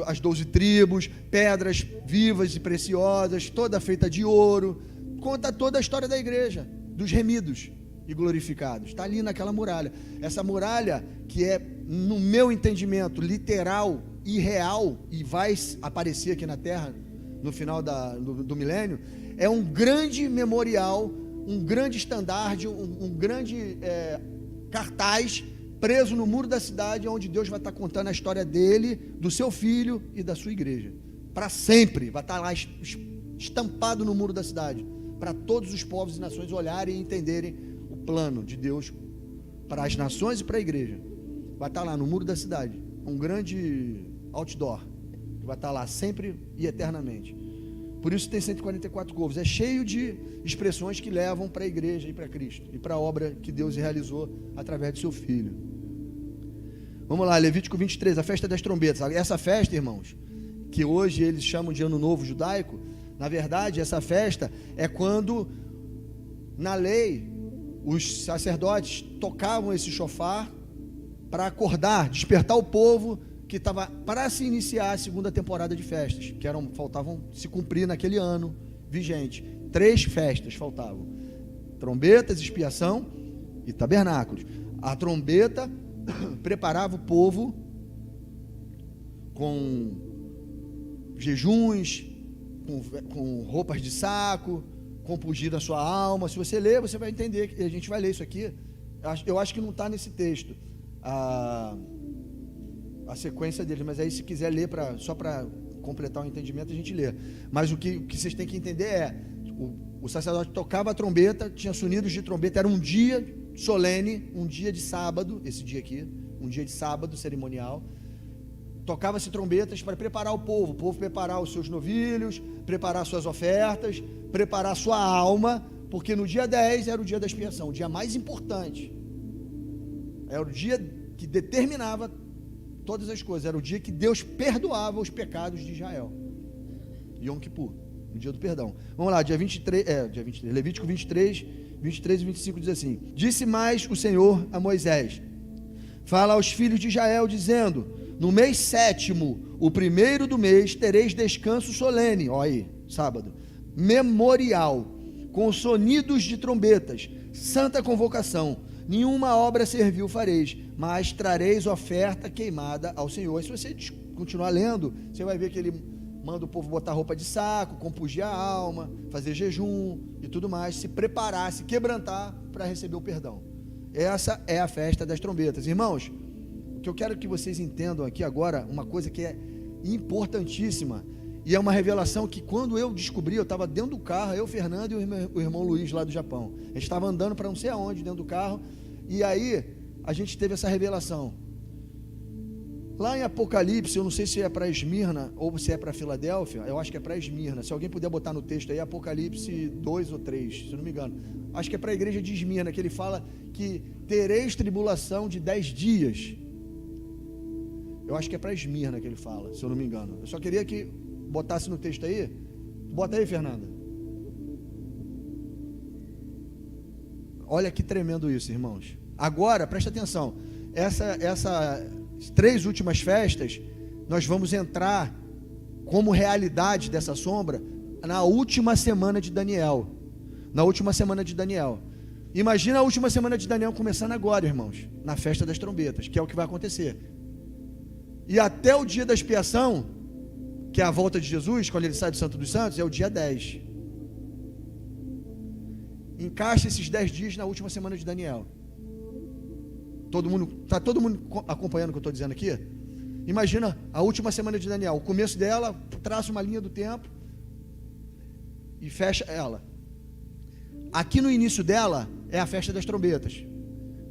as 12 tribos, pedras vivas e preciosas, toda feita de ouro. Conta toda a história da igreja, dos remidos e glorificados. Está ali naquela muralha. Essa muralha que é, no meu entendimento, literal e real, e vai aparecer aqui na terra no final do milênio, é um grande memorial, um grande estandarte, um grande cartaz preso no muro da cidade, onde Deus vai estar contando a história dele, do seu filho e da sua igreja, para sempre. Vai estar lá estampado no muro da cidade, para todos os povos e nações olharem e entenderem o plano de Deus para as nações e para a igreja. Vai estar lá no muro da cidade, um grande outdoor, que vai estar lá sempre e eternamente. Por isso tem 144 corvos. É cheio de expressões que levam para a igreja e para Cristo, e para a obra que Deus realizou através do seu Filho. Vamos lá, Levítico 23, a festa das trombetas. Essa festa, irmãos, que hoje eles chamam de Ano Novo Judaico, na verdade, essa festa é quando, na lei, os sacerdotes tocavam esse chofar para acordar, despertar o povo que estava para se iniciar a segunda temporada de festas, que faltavam se cumprir naquele ano vigente. 3 festas faltavam: trombetas, expiação e tabernáculos. A trombeta preparava o povo com jejuns, com roupas de saco, compungir a sua alma. Se você ler, você vai entender, que a gente vai ler isso aqui. Eu acho que não está nesse texto a sequência deles, mas aí se quiser ler só para completar o entendimento, a gente lê. Mas o que vocês têm que entender é, o sacerdote tocava a trombeta, tinha sonidos de trombeta, era um dia solene, um dia de sábado, esse dia aqui, um dia de sábado cerimonial. Tocava-se trombetas para preparar o povo preparar os seus novilhos, preparar suas ofertas, preparar sua alma, porque no dia 10 era o dia da expiação, o dia mais importante. Era o dia que determinava todas as coisas, era o dia que Deus perdoava os pecados de Israel. Yom Kippur, no dia do perdão. Vamos lá, dia 23, Levítico 23 e 25 diz assim: Disse mais o Senhor a Moisés: Fala aos filhos de Israel, dizendo: No mês 7º, o primeiro do mês, tereis descanso solene, ó aí, sábado, memorial, com sonidos de trombetas, santa convocação. Nenhuma obra servil fareis, mas trareis oferta queimada ao Senhor. E se você continuar lendo, você vai ver que ele manda o povo botar roupa de saco, compungir a alma, fazer jejum e tudo mais, se preparar, se quebrantar para receber o perdão. Essa é a festa das trombetas. Irmãos, o que eu quero que vocês entendam aqui agora, uma coisa que é importantíssima, e é uma revelação que quando eu descobri, eu estava dentro do carro, eu, Fernando e o irmão Luiz lá do Japão. A gente estava andando para não sei aonde dentro do carro, e aí a gente teve essa revelação. Lá em Apocalipse, eu não sei se é para Esmirna ou se é para Filadélfia, eu acho que é para Esmirna. Se alguém puder botar no texto aí, Apocalipse 2 ou 3, se eu não me engano. Acho que é para a igreja de Esmirna, que ele fala que tereis tribulação de 10 dias. Eu acho que é para Esmirna que ele fala, se eu não me engano. Eu só queria que botasse no texto aí. Bota aí, Fernanda. Olha que tremendo isso, irmãos. Agora, presta atenção. Essas 3 últimas festas, nós vamos entrar como realidade dessa sombra na última semana de Daniel. Na última semana de Daniel. Imagina a última semana de Daniel começando agora, irmãos, na festa das trombetas, que é o que vai acontecer. E até o dia da expiação, que é a volta de Jesus, quando ele sai do Santo dos Santos, é o dia 10. Encaixa esses 10 dias na última semana de Daniel. Está todo mundo acompanhando o que eu estou dizendo aqui? Imagina a última semana de Daniel, o começo dela, traça uma linha do tempo e fecha ela. Aqui no início dela é a festa das trombetas.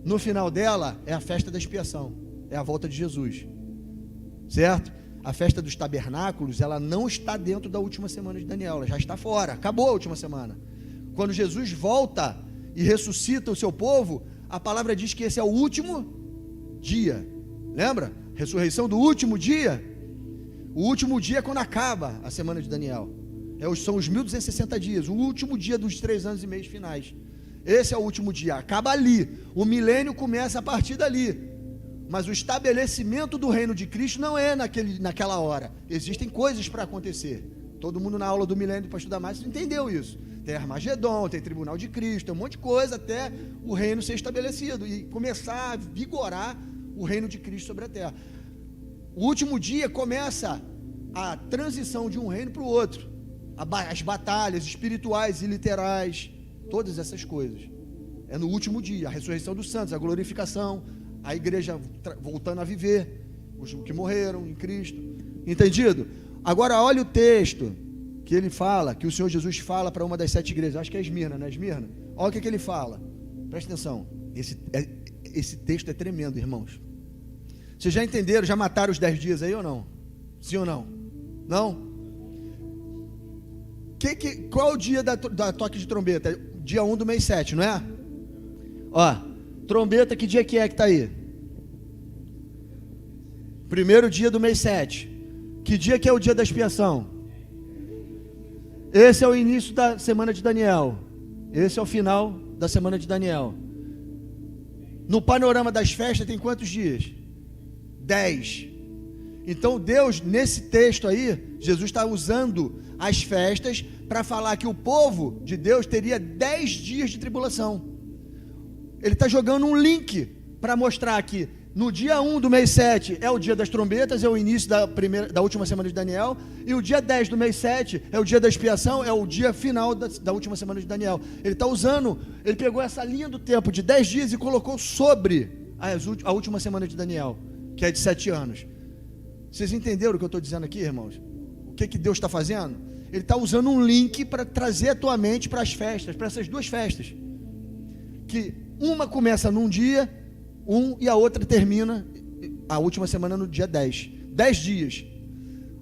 No final dela é a festa da expiação, é a volta de Jesus. Certo? A festa dos tabernáculos, ela não está dentro da última semana de Daniel, ela já está fora, acabou a última semana. Quando Jesus volta e ressuscita o seu povo, a palavra diz que esse é o último dia. Lembra? Ressurreição do último dia. O último dia é quando acaba a semana de Daniel. São os 1260 dias, o último dia dos 3 anos e meio finais. Esse é o último dia, acaba ali. O milênio começa a partir dali. Mas o estabelecimento do reino de Cristo não é naquela hora. Existem coisas para acontecer. Todo mundo na aula do milênio do pastor Damasio entendeu isso. Tem Armagedon, tem Tribunal de Cristo, tem um monte de coisa até o reino ser estabelecido e começar a vigorar o reino de Cristo sobre a terra. O último dia começa a transição de um reino para o outro. As batalhas espirituais e literais, todas essas coisas. É no último dia, a ressurreição dos santos, a glorificação, a igreja voltando a viver, os que morreram em Cristo. Entendido? Agora olha o texto que ele fala, que o Senhor Jesus fala para uma das 7 igrejas. Acho que é Esmirna, não é Esmirna? Olha o que ele fala. Presta atenção. Esse texto é tremendo, irmãos. Vocês já entenderam, já mataram os 10 dias aí ou não? Sim ou não? Não? Qual é o dia da toque de trombeta? Dia 1 do mês 7, não é? Ó, trombeta, que dia que está aí? Primeiro dia do mês 7. Que dia que é o dia da expiação? Esse é o início da semana de Daniel. Esse é o final da semana de Daniel. No panorama das festas tem quantos dias? 10. Então Deus, nesse texto aí, Jesus está usando as festas para falar que o povo de Deus teria 10 dias de tribulação. Ele está jogando um link para mostrar que no dia 1 do mês 7 é o dia das trombetas, é o início da última semana de Daniel, e o dia 10 do mês 7 é o dia da expiação, é o dia final da última semana de Daniel. Ele está usando, ele pegou essa linha do tempo de 10 dias e colocou sobre a última semana de Daniel, que é de 7 anos. Vocês entenderam o que eu estou dizendo aqui, irmãos? O que Deus está fazendo? Ele está usando um link para trazer a tua mente para as festas, para essas duas festas, que uma começa num dia, e a outra termina a última semana no dia 10. 10 dias.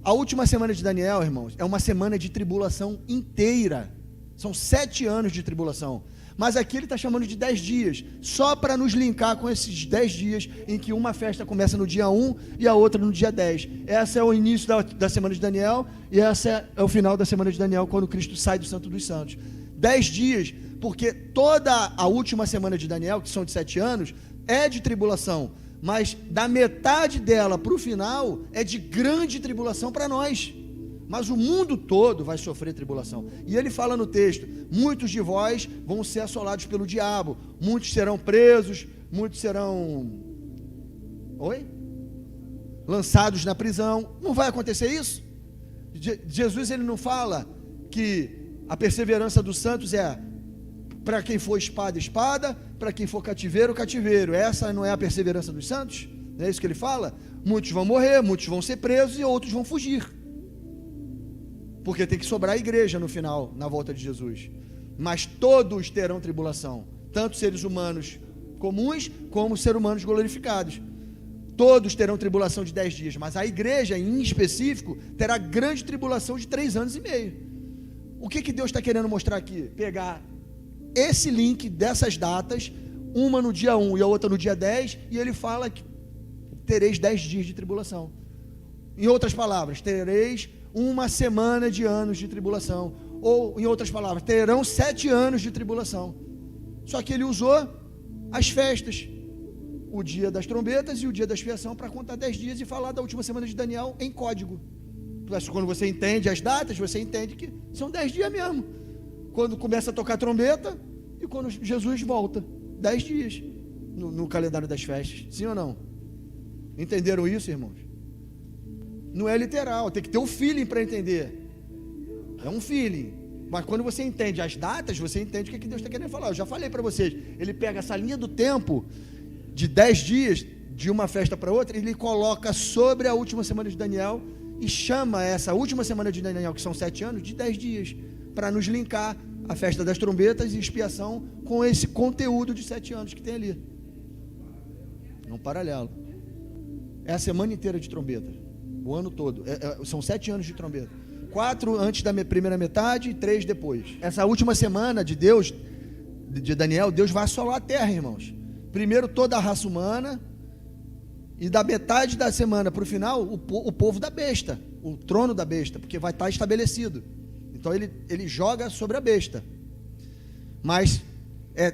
A última semana de Daniel, irmãos, é uma semana de tribulação inteira. São 7 anos de tribulação. Mas aqui ele está chamando de 10 dias, só para nos linkar com esses 10 dias em que uma festa começa no dia 1 e a outra no dia 10. Essa é o início da semana de Daniel, e essa é o final da semana de Daniel, quando Cristo sai do Santo dos Santos. 10 dias, porque toda a última semana de Daniel, que são de 7 anos, é de tribulação, mas da metade dela para o final é de grande tribulação para nós. Mas o mundo todo vai sofrer tribulação. E ele fala no texto: muitos de vós vão ser assolados pelo diabo, muitos serão presos, muitos serão lançados na prisão. Não vai acontecer isso? Jesus, ele não fala que a perseverança dos santos é para quem for espada, espada, para quem for cativeiro, cativeiro. Essa não é a perseverança dos santos? Não é isso que ele fala? Muitos vão morrer, muitos vão ser presos e outros vão fugir, porque tem que sobrar a igreja no final, na volta de Jesus. Mas todos terão tribulação, tanto seres humanos comuns, como seres humanos glorificados. Todos terão tribulação de 10 dias, mas a igreja em específico terá grande tribulação de 3 anos e meio. O que Deus está querendo mostrar aqui? Pegar esse link dessas datas, uma no dia 1 e a outra no dia 10, e ele fala que tereis 10 dias de tribulação. Em outras palavras, tereis uma semana de anos de tribulação, ou em outras palavras, terão 7 anos de tribulação. Só que ele usou as festas, o dia das trombetas e o dia da expiação, para contar 10 dias e falar da última semana de Daniel em código. Quando você entende as datas, você entende que são 10 dias mesmo, quando começa a tocar trombeta e quando Jesus volta. 10 dias no calendário das festas. Sim ou não? Entenderam isso, irmãos? Não é literal, tem que ter um feeling para entender. É um feeling. Mas quando você entende as datas, você entende o que Deus está querendo falar. Eu já falei para vocês, ele pega essa linha do tempo de 10 dias, de uma festa para outra, e ele coloca sobre a última semana de Daniel, e chama essa última semana de Daniel, que são 7 anos, de 10 dias, para nos linkar a festa das trombetas e expiação com esse conteúdo de 7 anos que tem ali. Um paralelo. É a semana inteira de trombeta, o ano todo. São 7 anos de trombeta. 4 antes da primeira metade e 3 depois. Essa última semana de Deus, de Daniel, Deus vai assolar a terra, irmãos. Primeiro toda a raça humana, e da metade da semana para o final, o povo da besta, o trono da besta, porque vai estar estabelecido. Então ele joga sobre a besta. Mas é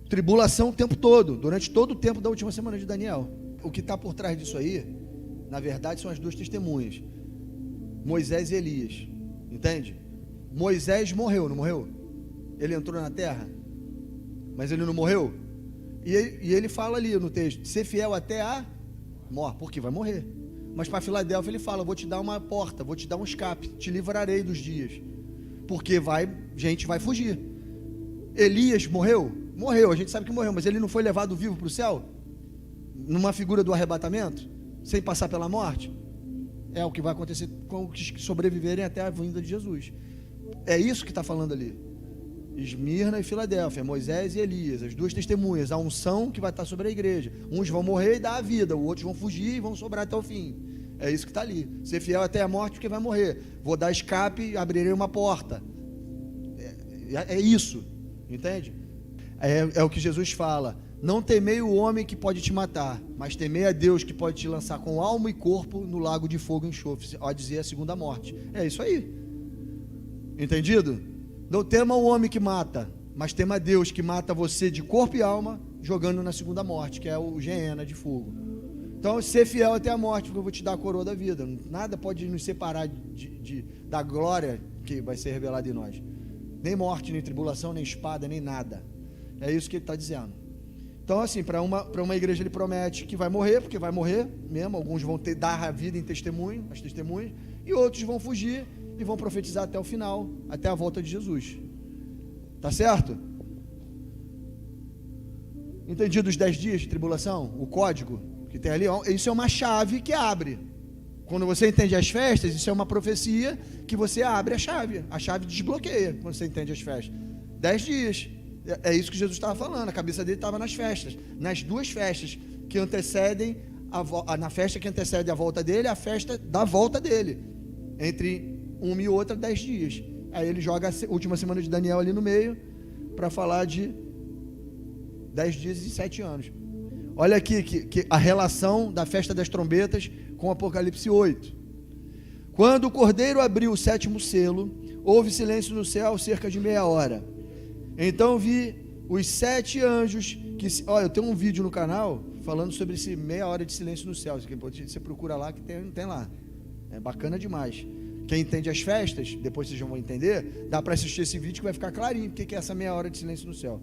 tribulação o tempo todo, durante todo o tempo da última semana de Daniel. O que está por trás disso aí, na verdade, são as duas testemunhas, Moisés e Elias. Entende? Moisés morreu, não morreu? Ele entrou na terra, mas ele não morreu? E ele fala ali no texto: ser fiel até a morte, porque vai morrer. Mas para Filadélfia ele fala: vou te dar uma porta, vou te dar um escape, te livrarei dos dias, porque gente vai fugir. Elias morreu? Morreu, a gente sabe que morreu, mas ele não foi levado vivo para o céu? Numa figura do arrebatamento? Sem passar pela morte? É o que vai acontecer com os que sobreviverem até a vinda de Jesus. É isso que está falando ali. Esmirna e Filadélfia, Moisés e Elias, as duas testemunhas, a unção que vai estar sobre a igreja. Uns vão morrer e dar a vida, os outros vão fugir e vão sobrar até o fim. É isso que está ali. Ser fiel até a morte, porque vai morrer. Vou dar escape, abrirei uma porta. É isso, entende? É o que Jesus fala. Não temei o homem que pode te matar, mas temei a Deus que pode te lançar com alma e corpo no lago de fogo e enxofre, a dizer a segunda morte. É isso aí. Entendido? Não tema o homem que mata, mas tema a Deus que mata você de corpo e alma, jogando na segunda morte, que é o Geena de fogo. Então, ser fiel até a morte, porque eu vou te dar a coroa da vida. Nada pode nos separar da glória que vai ser revelada em nós. Nem morte, nem tribulação, nem espada, nem nada. É isso que ele está dizendo. Então, assim, para uma igreja ele promete que vai morrer, porque vai morrer mesmo. Alguns vão dar a vida em testemunho, as testemunhas, e outros vão fugir e vão profetizar até o final, até a volta de Jesus. Tá certo? Entendido os 10 dias de tribulação? O código que tem ali, isso é uma chave que abre. Quando você entende as festas, isso é uma profecia que você abre a chave desbloqueia quando você entende as festas. 10 dias. É isso que Jesus estava falando, a cabeça dele estava nas festas, nas duas festas que antecedem, na festa que antecede a volta dele, a festa da volta dele, entre uma e outra 10 dias, aí ele joga a última semana de Daniel ali no meio, para falar de 10 dias e 7 anos, olha aqui que a relação da festa das trombetas com Apocalipse 8, quando o Cordeiro abriu o 7º selo, houve silêncio no céu cerca de meia hora. Então vi os 7 anjos que... Olha, eu tenho um vídeo no canal falando sobre esse meia hora de silêncio no céu. Você procura lá que tem lá. É bacana demais. Quem entende as festas, depois vocês já vão entender, dá para assistir esse vídeo que vai ficar clarinho o que é essa meia hora de silêncio no céu.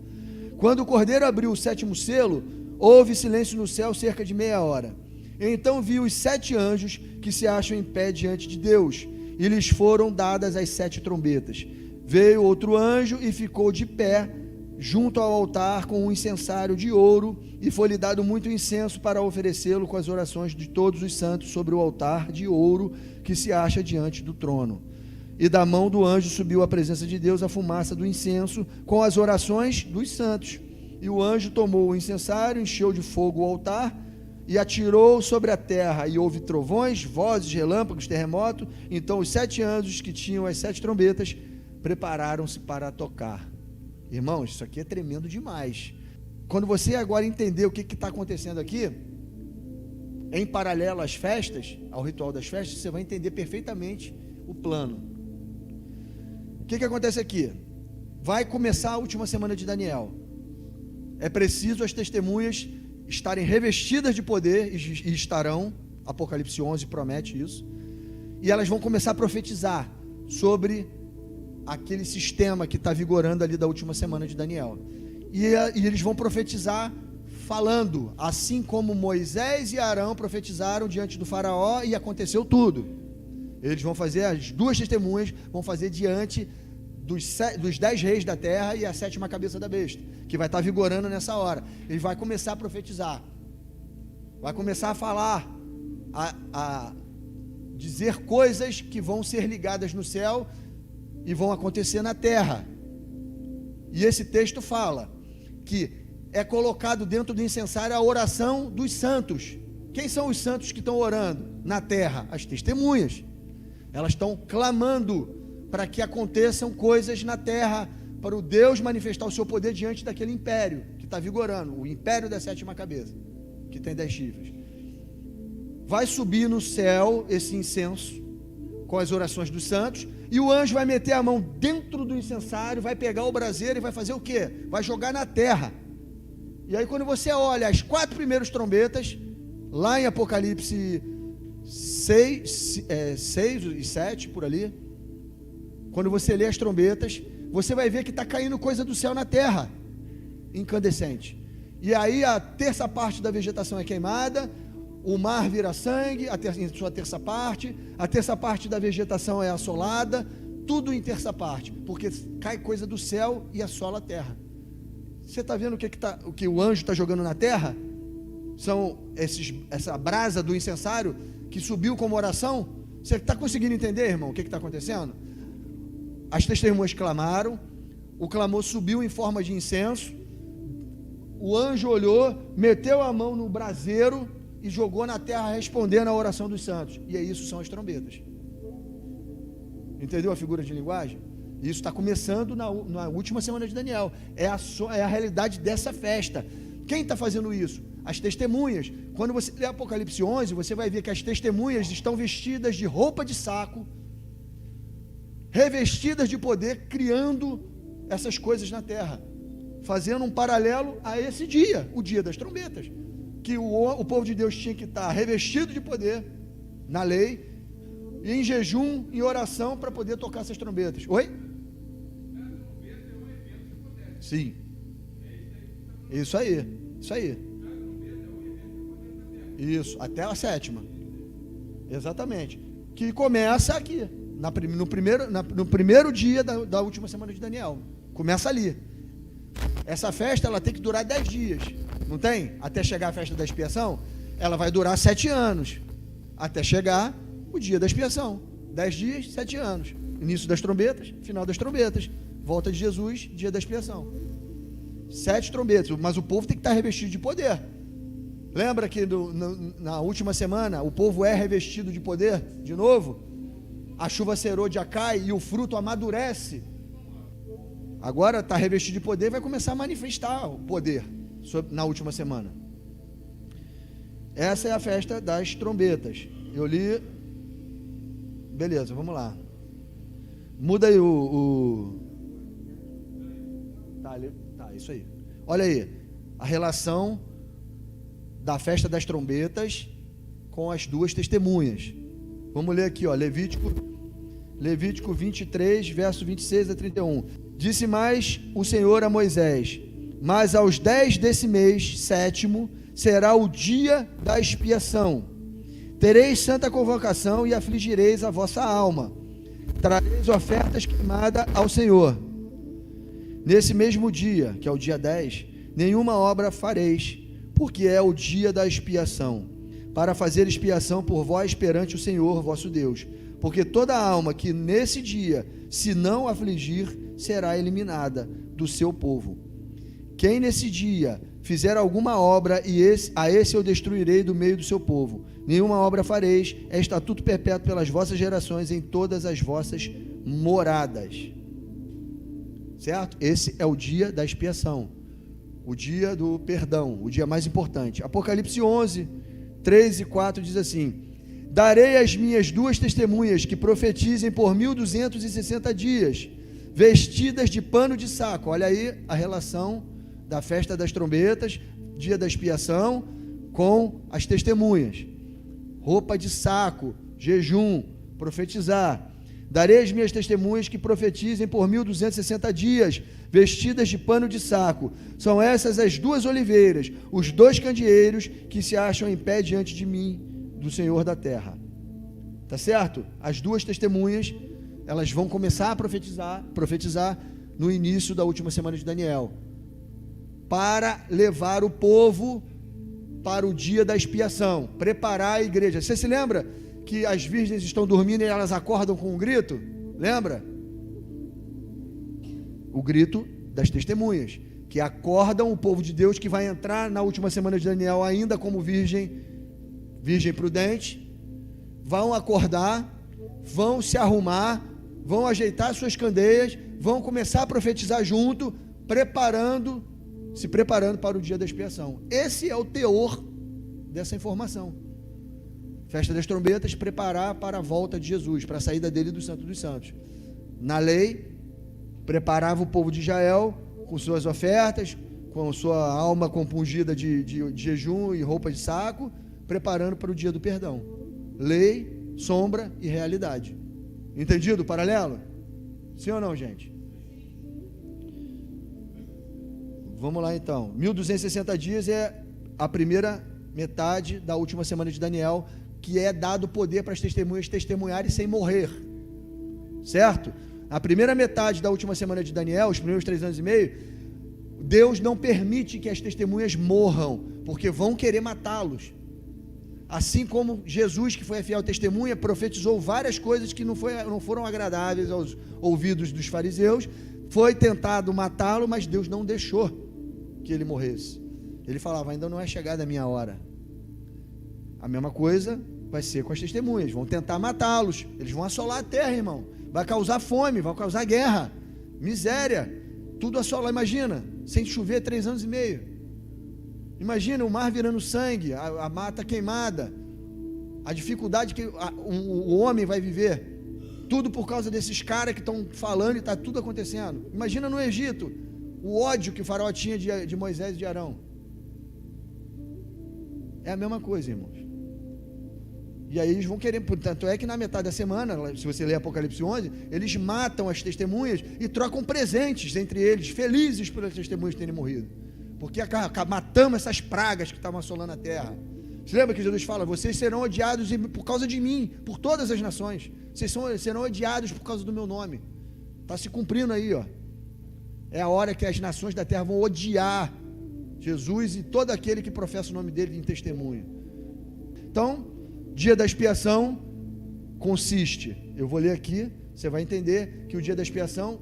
Quando o Cordeiro abriu o 7º selo, houve silêncio no céu cerca de meia hora. Então vi os 7 anjos que se acham em pé diante de Deus, e lhes foram dadas as 7 trombetas. Veio outro anjo e ficou de pé junto ao altar com um incensário de ouro, e foi-lhe dado muito incenso para oferecê-lo com as orações de todos os santos sobre o altar de ouro que se acha diante do trono. E da mão do anjo subiu à presença de Deus a fumaça do incenso com as orações dos santos. E o anjo tomou o incensário, encheu de fogo o altar e atirou sobre a terra, e houve trovões, vozes, relâmpagos, terremoto. Então os 7 anjos que tinham as 7 trombetas prepararam-se para tocar. Irmãos, isso aqui é tremendo demais. Quando você agora entender o que está acontecendo aqui, em paralelo às festas, ao ritual das festas, você vai entender perfeitamente o plano. O que acontece aqui? Vai começar a última semana de Daniel. É preciso as testemunhas estarem revestidas de poder, e estarão, Apocalipse 11 promete isso, e elas vão começar a profetizar sobre aquele sistema que está vigorando ali da última semana de Daniel, e eles vão profetizar falando, assim como Moisés e Arão profetizaram diante do faraó, e aconteceu tudo. Eles vão fazer, as duas testemunhas vão fazer diante dos 10 reis da terra e a 7ª cabeça da besta, que vai estar vigorando nessa hora. Ele vai começar a profetizar, vai começar a falar, a dizer coisas que vão ser ligadas no céu e vão acontecer na terra. E esse texto fala que é colocado dentro do incensário a oração dos santos. Quem são os santos que estão orando na terra? As testemunhas. Elas estão clamando para que aconteçam coisas na terra, para o Deus manifestar o seu poder diante daquele império que está vigorando, o império da 7ª cabeça, que tem 10 chifres. Vai subir no céu esse incenso com as orações dos santos, e o anjo vai meter a mão dentro do incensário, vai pegar o braseiro e vai fazer o quê? Vai jogar na terra. E aí quando você olha as 4 primeiras trombetas, lá em Apocalipse 6 e 7, por ali, quando você lê as trombetas, você vai ver que está caindo coisa do céu na terra, incandescente. E aí a terça parte da vegetação é queimada, o mar vira sangue, em sua terça parte, a terça parte da vegetação é assolada, tudo em terça parte, porque cai coisa do céu e assola a terra. Você está vendo o que o anjo está jogando na terra? São essa brasa do incensário que subiu como oração. Você está conseguindo entender, irmão, o que está acontecendo? As testemunhas clamaram, o clamor subiu em forma de incenso, o anjo olhou, meteu a mão no braseiro e jogou na terra, respondendo à oração dos santos. E isso são as trombetas. Entendeu a figura de linguagem? Isso está começando na última semana de Daniel. É a realidade dessa festa. Quem está fazendo isso? As testemunhas. Quando você lê Apocalipse 11, você vai ver que as testemunhas estão vestidas de roupa de saco, revestidas de poder, criando essas coisas na terra, fazendo um paralelo a esse dia, o dia das trombetas, que o povo de Deus tinha que estar revestido de poder na lei, e em jejum, em oração, para poder tocar essas trombetas. Oi? Sim. Isso aí. Isso, até a 7ª. Exatamente. Que começa aqui, no primeiro dia da última semana de Daniel. Começa ali. Essa festa, ela tem que durar 10 dias. Não tem? Até chegar a festa da expiação, ela vai durar 7 anos. Até chegar o dia da expiação. 10 dias, 7 anos. Início das trombetas, final das trombetas. Volta de Jesus, dia da expiação. 7 trombetas, mas o povo tem que estar revestido de poder. Lembra que na última semana o povo é revestido de poder de novo? A chuva serôdia cai e o fruto amadurece. Agora está revestido de poder, vai começar a manifestar o poder na última semana. Essa é a festa das trombetas. Eu li. Beleza, vamos lá. Muda aí Tá, isso aí. Olha aí, a relação da festa das trombetas com as duas testemunhas. Vamos ler aqui, ó, Levítico 23, verso 26 a 31. Disse mais o Senhor a Moisés: mas aos 10 desse mês, 7º, será o dia da expiação. Tereis santa convocação e afligireis a vossa alma. Trareis ofertas queimadas ao Senhor. Nesse mesmo dia, que é o dia 10, nenhuma obra fareis, porque é o dia da expiação, para fazer expiação por vós perante o Senhor vosso Deus. Porque toda alma que nesse dia se não afligir, será eliminada do seu povo. Quem nesse dia fizer alguma obra, a esse eu destruirei do meio do seu povo. Nenhuma obra fareis, é estatuto perpétuo pelas vossas gerações em todas as vossas moradas. Certo? Esse é o dia da expiação, o dia do perdão, o dia mais importante. Apocalipse 11, 3 e 4 diz assim: darei as minhas 2 testemunhas que profetizem por 1260 dias, vestidas de pano de saco. Olha aí a relação da festa das trombetas, dia da expiação, com as testemunhas. Roupa de saco, jejum, profetizar. Darei as minhas testemunhas que profetizem por 1260 dias, vestidas de pano de saco. São essas as 2 oliveiras, os 2 candeeiros que se acham em pé diante de mim, do Senhor da terra. Tá certo? As 2 testemunhas, elas vão começar a profetizar no início da última semana de Daniel, para levar o povo para o dia da expiação, preparar a igreja. Você se lembra que as virgens estão dormindo e elas acordam com um grito? Lembra? O grito das testemunhas, que acordam o povo de Deus que vai entrar na última semana de Daniel ainda como virgem prudente. Vão acordar, vão se arrumar, vão ajeitar suas candeias, vão começar a profetizar junto, se preparando para o dia da expiação. Esse é o teor dessa informação. Festa das trombetas, preparar para a volta de Jesus, para a saída dele do Santo dos Santos. Na lei, preparava o povo de Israel com suas ofertas, com sua alma compungida de jejum e roupa de saco, preparando para o dia do perdão. Lei, sombra e realidade. Entendido o paralelo? Sim ou não, gente? Vamos lá então. 1260 dias é a primeira metade da última semana de Daniel, que é dado poder para as testemunhas testemunharem sem morrer. Certo? A primeira metade da última semana de Daniel, os primeiros 3 anos e meio, Deus não permite que as testemunhas morram, porque vão querer matá-los. Assim como Jesus, que foi a fiel testemunha, profetizou várias coisas que não foram agradáveis aos ouvidos dos fariseus, foi tentado matá-lo, mas Deus não deixou que ele morresse. Ele falava: ainda não é chegada a minha hora. A mesma coisa vai ser com as testemunhas. Vão tentar matá-los, eles vão assolar a terra, irmão. Vai causar fome, vai causar guerra, miséria, tudo assolar. Imagina, sem chover 3 anos e meio. Imagina o mar virando sangue, a mata queimada, a dificuldade que o homem vai viver. Tudo por causa desses caras que estão falando e está tudo acontecendo. Imagina no Egito, o ódio que o faraó tinha de Moisés e de Arão. É a mesma coisa, irmãos. E aí eles vão querer, tanto é que na metade da semana, se você ler Apocalipse 11, eles matam as testemunhas e trocam presentes entre eles, felizes por as testemunhas terem morrido, porque matamos essas pragas que estavam assolando a terra. Você lembra que Jesus fala: vocês serão odiados por causa de mim, por todas as nações, vocês serão odiados por causa do meu nome. Está se cumprindo aí, ó. É a hora que as nações da terra vão odiar Jesus e todo aquele que professa o nome dele em testemunho. Então, dia da expiação consiste, eu vou ler aqui, você vai entender que o dia da expiação,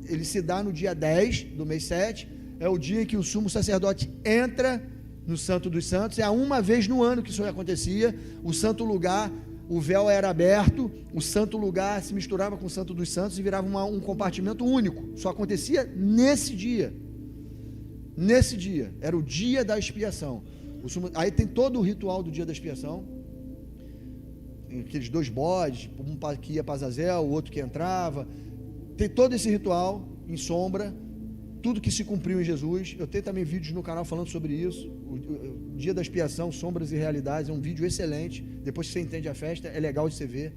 ele se dá no dia 10 do mês 7, é o dia em que o sumo sacerdote entra no Santo dos Santos. É uma vez no ano que isso acontecia. O santo lugar, o véu era aberto, o santo lugar se misturava com o Santo dos Santos e virava um compartimento único. Só acontecia nesse dia. Nesse dia, era o dia da expiação. Aí tem todo o ritual do dia da expiação, aqueles 2 bodes, um que ia para Azazel, o outro que entrava. Tem todo esse ritual em sombra, tudo que se cumpriu em Jesus. Eu tenho também vídeos no canal falando sobre isso. O dia da expiação, sombras e realidades, é um vídeo excelente. Depois que você entende a festa, é legal de você ver.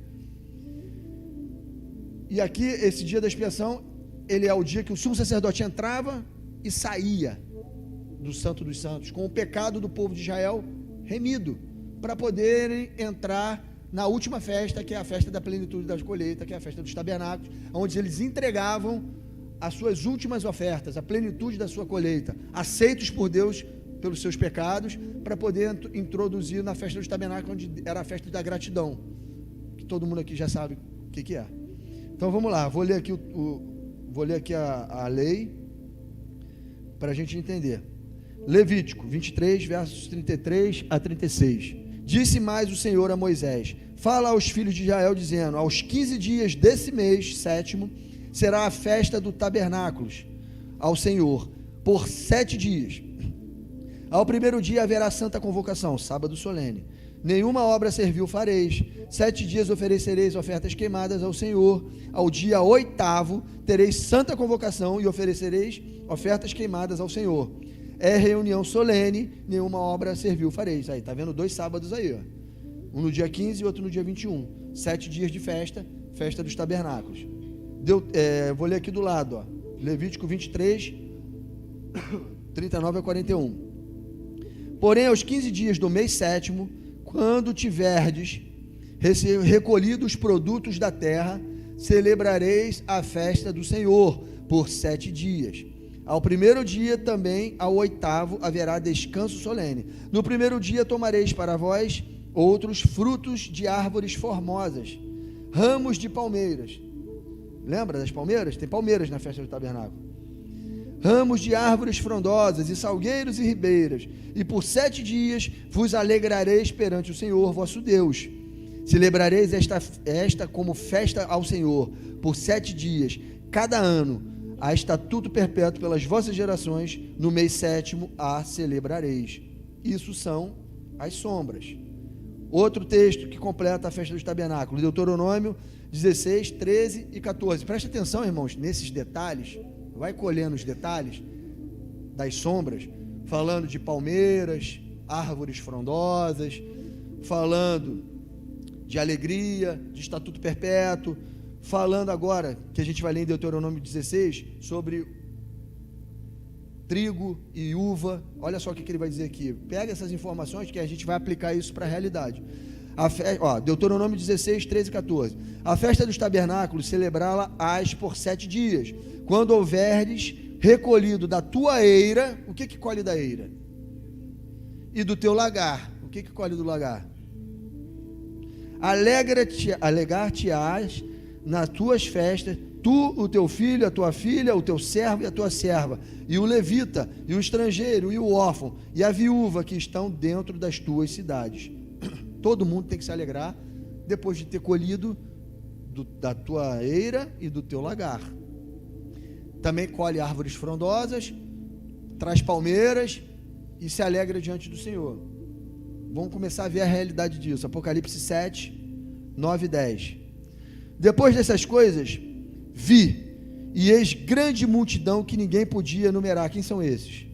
E aqui, esse dia da expiação, ele é o dia que o sumo sacerdote entrava e saía do Santo dos Santos, com o pecado do povo de Israel remido, para poderem entrar na última festa, que é a festa da plenitude da colheita, que é a festa dos tabernáculos, onde eles entregavam as suas últimas ofertas, a plenitude da sua colheita, aceitos por Deus pelos seus pecados, para poder introduzir na festa dos tabernáculos, onde era a festa da gratidão, que todo mundo aqui já sabe o que é. Então vamos lá, vou ler aqui a lei, para a gente entender. Levítico 23, versos 33 a 36. Disse mais o Senhor a Moisés: fala aos filhos de Israel, dizendo: aos 15 dias desse mês 7º, será a festa do tabernáculos ao Senhor, por 7 dias. Ao primeiro dia haverá santa convocação, sábado solene. Nenhuma obra servil fareis. 7 dias oferecereis ofertas queimadas ao Senhor. Ao dia 8º tereis santa convocação e oferecereis ofertas queimadas ao Senhor. É reunião solene, nenhuma obra servil fareis. Aí, tá vendo 2 sábados aí, ó. Um no dia 15 e outro no dia 21. 7 dias de festa, festa dos tabernáculos. Vou ler aqui do lado, ó. Levítico 23, 39 a 41. Porém, aos 15 dias do mês 7º, quando tiverdes recolhido os produtos da terra, celebrareis a festa do Senhor por 7 dias. Ao primeiro dia também, ao 8º, haverá descanso solene. No primeiro dia tomareis para vós outros frutos de árvores formosas, ramos de palmeiras. Lembra das palmeiras? Tem palmeiras na festa do tabernáculo. Ramos de árvores frondosas, e salgueiros e ribeiras, e por 7 dias vos alegrareis perante o Senhor vosso Deus. Celebrareis esta como festa ao Senhor, por 7 dias, cada ano, a estatuto perpétuo pelas vossas gerações, no mês 7º a celebrareis. Isso são as sombras. Outro texto que completa a festa dos tabernáculos, Deuteronômio 16, 13 e 14. Preste atenção, irmãos, nesses detalhes. Vai colhendo os detalhes das sombras, falando de palmeiras, árvores frondosas, falando de alegria, de estatuto perpétuo, falando agora, que a gente vai ler em Deuteronômio 16, sobre trigo e uva. Olha só o que ele vai dizer aqui. Pega essas informações que a gente vai aplicar isso para a realidade. Deuteronômio 16, 13 e 14. A festa dos tabernáculos, celebrá-la-ás por 7 dias. Quando houveres recolhido da tua eira, o que colhe da eira? E do teu lagar, o que colhe do lagar? Alegar-te-ás nas tuas festas, tu, o teu filho, a tua filha, o teu servo e a tua serva, e o levita, e o estrangeiro, e o órfão, e a viúva que estão dentro das tuas cidades. Todo mundo tem que se alegrar depois de ter colhido da tua eira e do teu lagar. Também colhe árvores frondosas, traz palmeiras e se alegra diante do Senhor. Vamos começar a ver a realidade disso. Apocalipse 7, 9 e 10. Depois dessas coisas, vi, e eis grande multidão que ninguém podia enumerar. Quem são esses?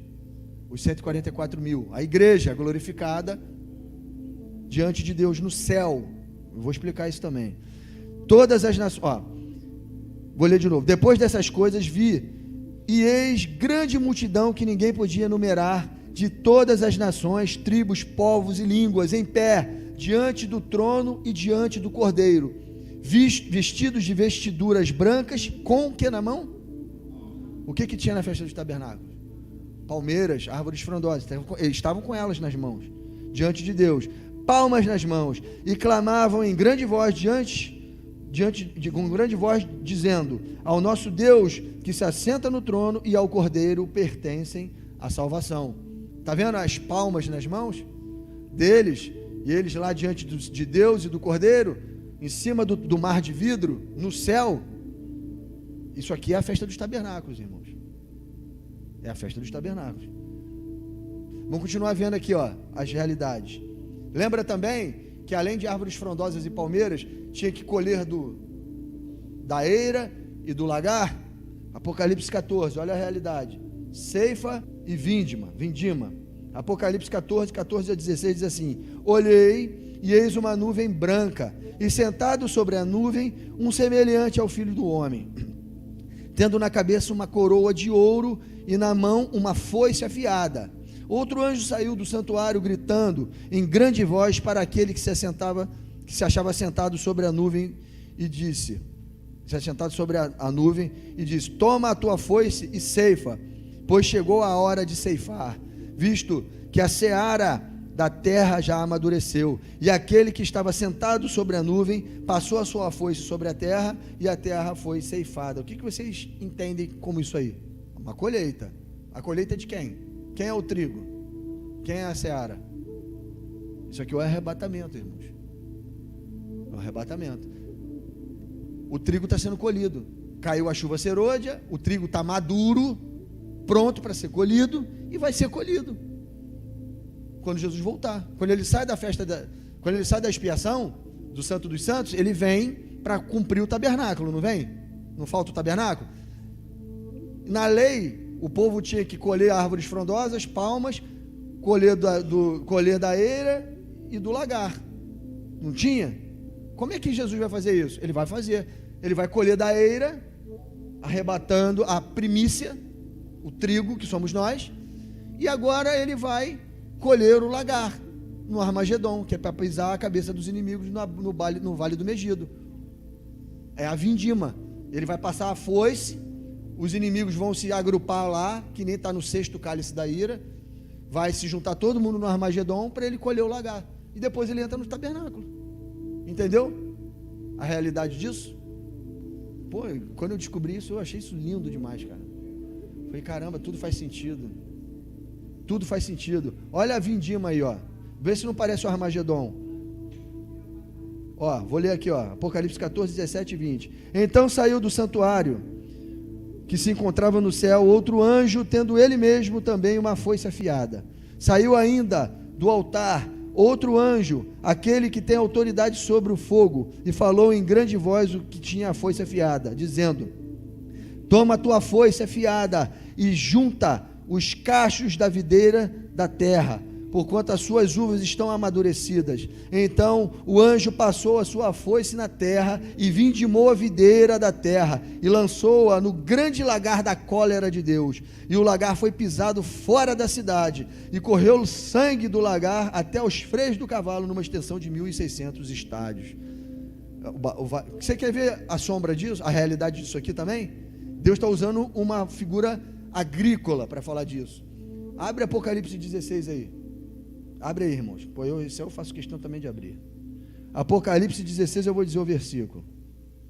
Os 144 mil. A igreja glorificada diante de Deus no céu. Eu vou explicar isso também. Todas as nações. Vou ler de novo. Depois dessas coisas, vi, e eis grande multidão que ninguém podia enumerar, de todas as nações, tribos, povos e línguas, em pé, diante do trono e diante do Cordeiro, vestidos de vestiduras brancas, com o que na mão? O que tinha na festa dos tabernáculos? Palmeiras, árvores frondosas. Eles estavam com elas nas mãos, diante de Deus, palmas nas mãos, e clamavam em grande voz com grande voz, dizendo: ao nosso Deus que se assenta no trono e ao Cordeiro pertencem a salvação. Está vendo as palmas nas mãos deles, e eles lá diante de Deus e do Cordeiro, em cima do mar de vidro, no céu? Isso aqui é a festa dos tabernáculos, irmãos. É a festa dos tabernáculos. Vamos continuar vendo aqui, as realidades. Lembra também que além de árvores frondosas e palmeiras, tinha que colher da eira e do lagar? Apocalipse 14, olha a realidade. Ceifa e vindima. Apocalipse 14, 14 a 16 diz assim: olhei, e eis uma nuvem branca, e sentado sobre a nuvem, um semelhante ao Filho do Homem, tendo na cabeça uma coroa de ouro, e na mão uma foice afiada. Outro anjo saiu do santuário, gritando em grande voz para aquele que se achava sentado sobre a nuvem, e disse: toma a tua foice e ceifa, pois chegou a hora de ceifar, visto que a seara da terra já amadureceu. E aquele que estava sentado sobre a nuvem passou a sua foice sobre a terra, e a terra foi ceifada. O que vocês entendem como isso aí? Uma colheita. A colheita de quem? Quem é o trigo? Quem é a seara? Isso aqui é o arrebatamento, irmãos. É o arrebatamento. O trigo está sendo colhido. Caiu a chuva serôdia, o trigo está maduro, pronto para ser colhido, e vai ser colhido quando Jesus voltar. Quando ele sai da quando ele sai da expiação do Santo dos Santos, ele vem para cumprir o tabernáculo, não vem? Não falta o tabernáculo? Na lei, o povo tinha que colher árvores frondosas, palmas, colher da eira e do lagar. Não tinha? Como é que Jesus vai fazer isso? Ele vai fazer. Ele vai colher da eira, arrebatando a primícia, o trigo, que somos nós, e agora ele vai colher o lagar, no Armagedon, que é para pisar a cabeça dos inimigos no Vale do Megido. É a vindima. Ele vai passar a foice, os inimigos vão se agrupar lá, que nem está no sexto cálice da ira, vai se juntar todo mundo no Armagedon para ele colher o lagar, e depois ele entra no tabernáculo. Entendeu a realidade disso? Pô, quando eu descobri isso, eu achei isso lindo demais, cara. Falei, caramba, tudo faz sentido. Tudo faz sentido. Olha a vindima aí, vê se não parece o Armagedon. Vou ler aqui, Apocalipse 14, 17 e 20. Então saiu do santuário que se encontrava no céu outro anjo, tendo ele mesmo também uma foice afiada. Saiu ainda do altar outro anjo, aquele que tem autoridade sobre o fogo, e falou em grande voz o que tinha a foice afiada, dizendo: toma a tua foice afiada e junta os cachos da videira da terra, porquanto as suas uvas estão amadurecidas. Então o anjo passou a sua foice na terra e vindimou a videira da terra e lançou-a no grande lagar da cólera de Deus, e o lagar foi pisado fora da cidade, e correu o sangue do lagar até os freios do cavalo, numa extensão de 1.600 estádios. Você quer ver a sombra disso, a realidade disso aqui também? Deus está usando uma figura agrícola para falar disso. Abre Apocalipse 16 aí. Abre aí, irmãos. Pô, eu faço questão também de abrir. Apocalipse 16, eu vou dizer o versículo.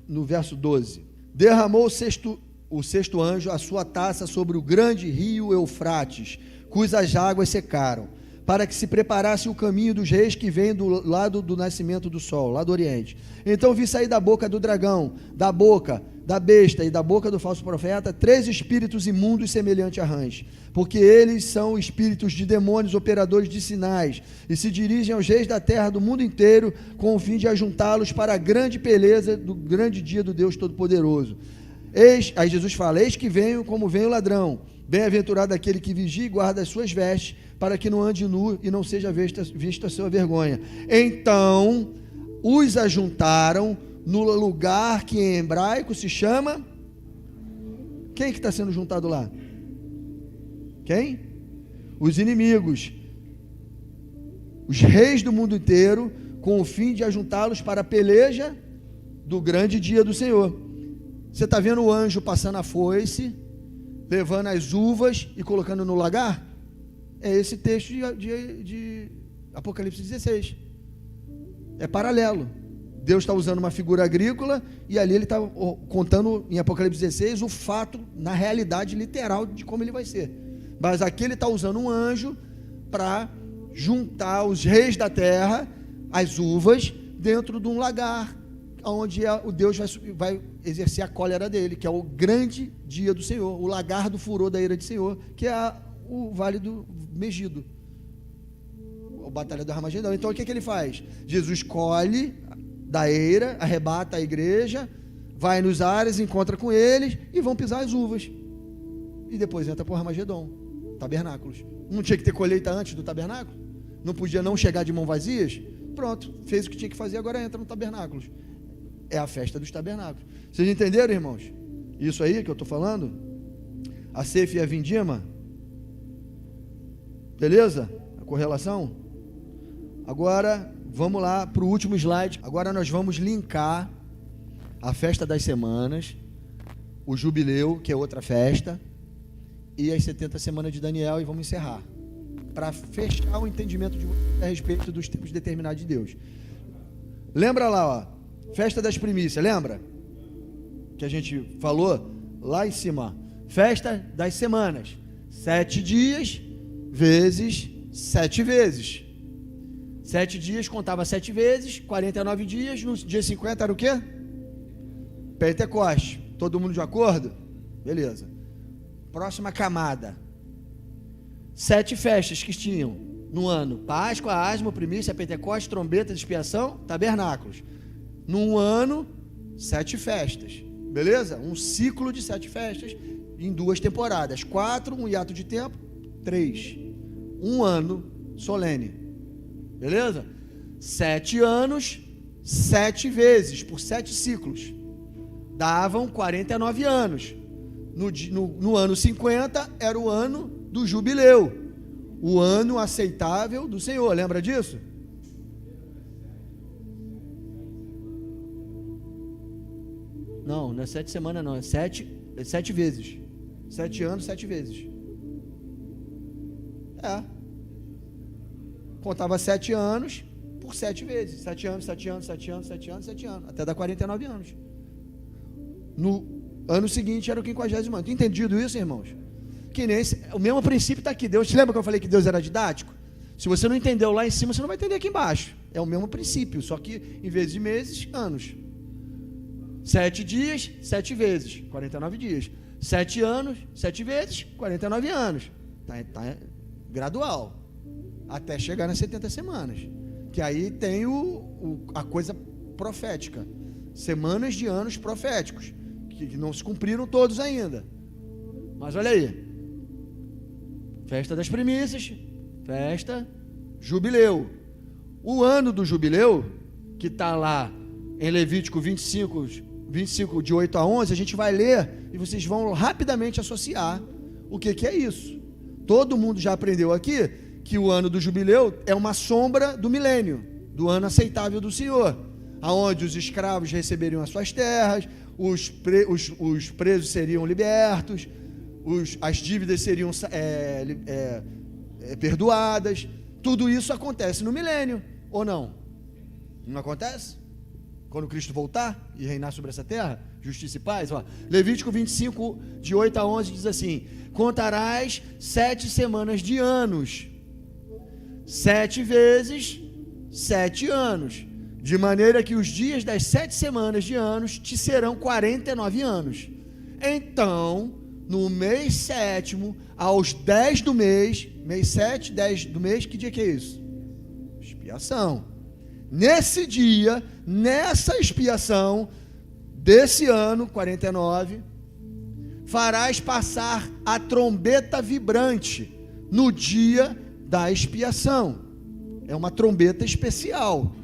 No verso 12. derramou o sexto anjo a sua taça sobre o grande rio Eufrates, cujas águas secaram, para que se preparasse o caminho dos reis que vêm do lado do nascimento do sol, lá do oriente. Então vi sair da boca do dragão, da boca da besta e da boca do falso profeta, 3 espíritos imundos semelhantes a rãs, porque eles são espíritos de demônios, operadores de sinais, e se dirigem aos reis da terra do mundo inteiro, com o fim de ajuntá-los para a grande beleza do grande dia do Deus Todo-Poderoso. Aí Jesus fala: eis que venho como vem o ladrão, bem-aventurado aquele que vigia e guarda as suas vestes, para que não ande nu e não seja vista a sua vergonha. Então os ajuntaram no lugar que em hebraico se chama... Quem que está sendo juntado lá? Quem? Os inimigos, os reis do mundo inteiro, com o fim de ajuntá-los para a peleja do grande dia do Senhor. Você está vendo o anjo passando a foice, levando as uvas e colocando no lagar? É esse texto de Apocalipse 16. É paralelo. Deus está usando uma figura agrícola, e ali ele está contando em Apocalipse 16 o fato, na realidade literal, de como ele vai ser. Mas aqui ele está usando um anjo para juntar os reis da terra, as uvas, dentro de um lagar, onde o Deus vai exercer a cólera dele, que é o grande dia do Senhor, o lagar do furor da ira do Senhor, que é o vale do Megido, a batalha do Armagedão. Então o que ele faz? Jesus colhe da eira, arrebata a igreja, vai nos ares, encontra com eles, e vão pisar as uvas, e depois entra para o Armagedon, tabernáculos. Não tinha que ter colheita antes do tabernáculo? Não podia não chegar de mãos vazias? Pronto, fez o que tinha que fazer, agora entra no tabernáculos. É a festa dos tabernáculos. Vocês entenderam, irmãos? Isso aí que eu estou falando? A ceifa e a vindima? Beleza? A correlação? Agora vamos lá para o último slide. Agora nós vamos linkar a festa das semanas, o jubileu, que é outra festa, e as 70 semanas de Daniel, e vamos encerrar, para fechar o entendimento de vocês a respeito dos tempos determinados de Deus. Lembra lá, ó, festa das primícias, lembra? Que a gente falou lá em cima, festa das semanas, 7 dias vezes 7 vezes. 7 dias contava 7 vezes, 49 dias, no dia 50 era o quê? Pentecoste. Todo mundo de acordo? Beleza. Próxima camada. 7 festas que tinham no ano: Páscoa, Asmo, Primícia, Pentecoste, Trombeta de Expiação, Tabernáculos. Num ano, 7 festas. Beleza? Um ciclo de 7 festas em 2 temporadas. 4, um hiato de tempo, 3. Um ano solene. Beleza? 7 anos, 7 vezes, por 7 ciclos, davam 49 anos. No ano 50, era o ano do jubileu, o ano aceitável do Senhor. Lembra disso? Não é 7 semanas não, é 7 vezes. 7 anos, 7 vezes. Contava 7 anos por 7 vezes. 7 anos, 7 anos, 7 anos, 7 anos, 7 anos. Até dar 49 anos. No ano seguinte era o 50º ano. Entendido isso, irmãos? Que nem o mesmo princípio está aqui. Deus, te lembra que eu falei que Deus era didático? Se você não entendeu lá em cima, você não vai entender aqui embaixo. É o mesmo princípio, só que em vez de meses, anos. 7 dias, 7 vezes, 49 dias. 7 anos, 7 vezes, 49 anos. Tá gradual. Até chegar nas 70 semanas. Que aí tem a coisa profética. Semanas de anos proféticos, que não se cumpriram todos ainda. Mas olha aí. Festa das primícias, festa, jubileu. O ano do jubileu, que está lá em Levítico 25, de 8 a 11, a gente vai ler e vocês vão rapidamente associar o que é isso. Todo mundo já aprendeu aqui que o ano do jubileu é uma sombra do milênio, do ano aceitável do Senhor, aonde os escravos receberiam as suas terras, os presos seriam libertos, as dívidas seriam perdoadas. Tudo isso acontece no milênio, ou não? Não acontece? Quando Cristo voltar e reinar sobre essa terra, justiça e paz. Ó, Levítico 25, de 8 a 11, diz assim: contarás 7 semanas de anos, 7 vezes 7 anos, de maneira que os dias das 7 semanas de anos te serão 49 anos. Então, no mês 7º, aos 10 do mês, mês 7, 10 do mês, que dia que é isso? Expiação. Nesse dia, nessa expiação desse ano, 49, farás passar a trombeta vibrante no dia da expiação. É uma trombeta especial.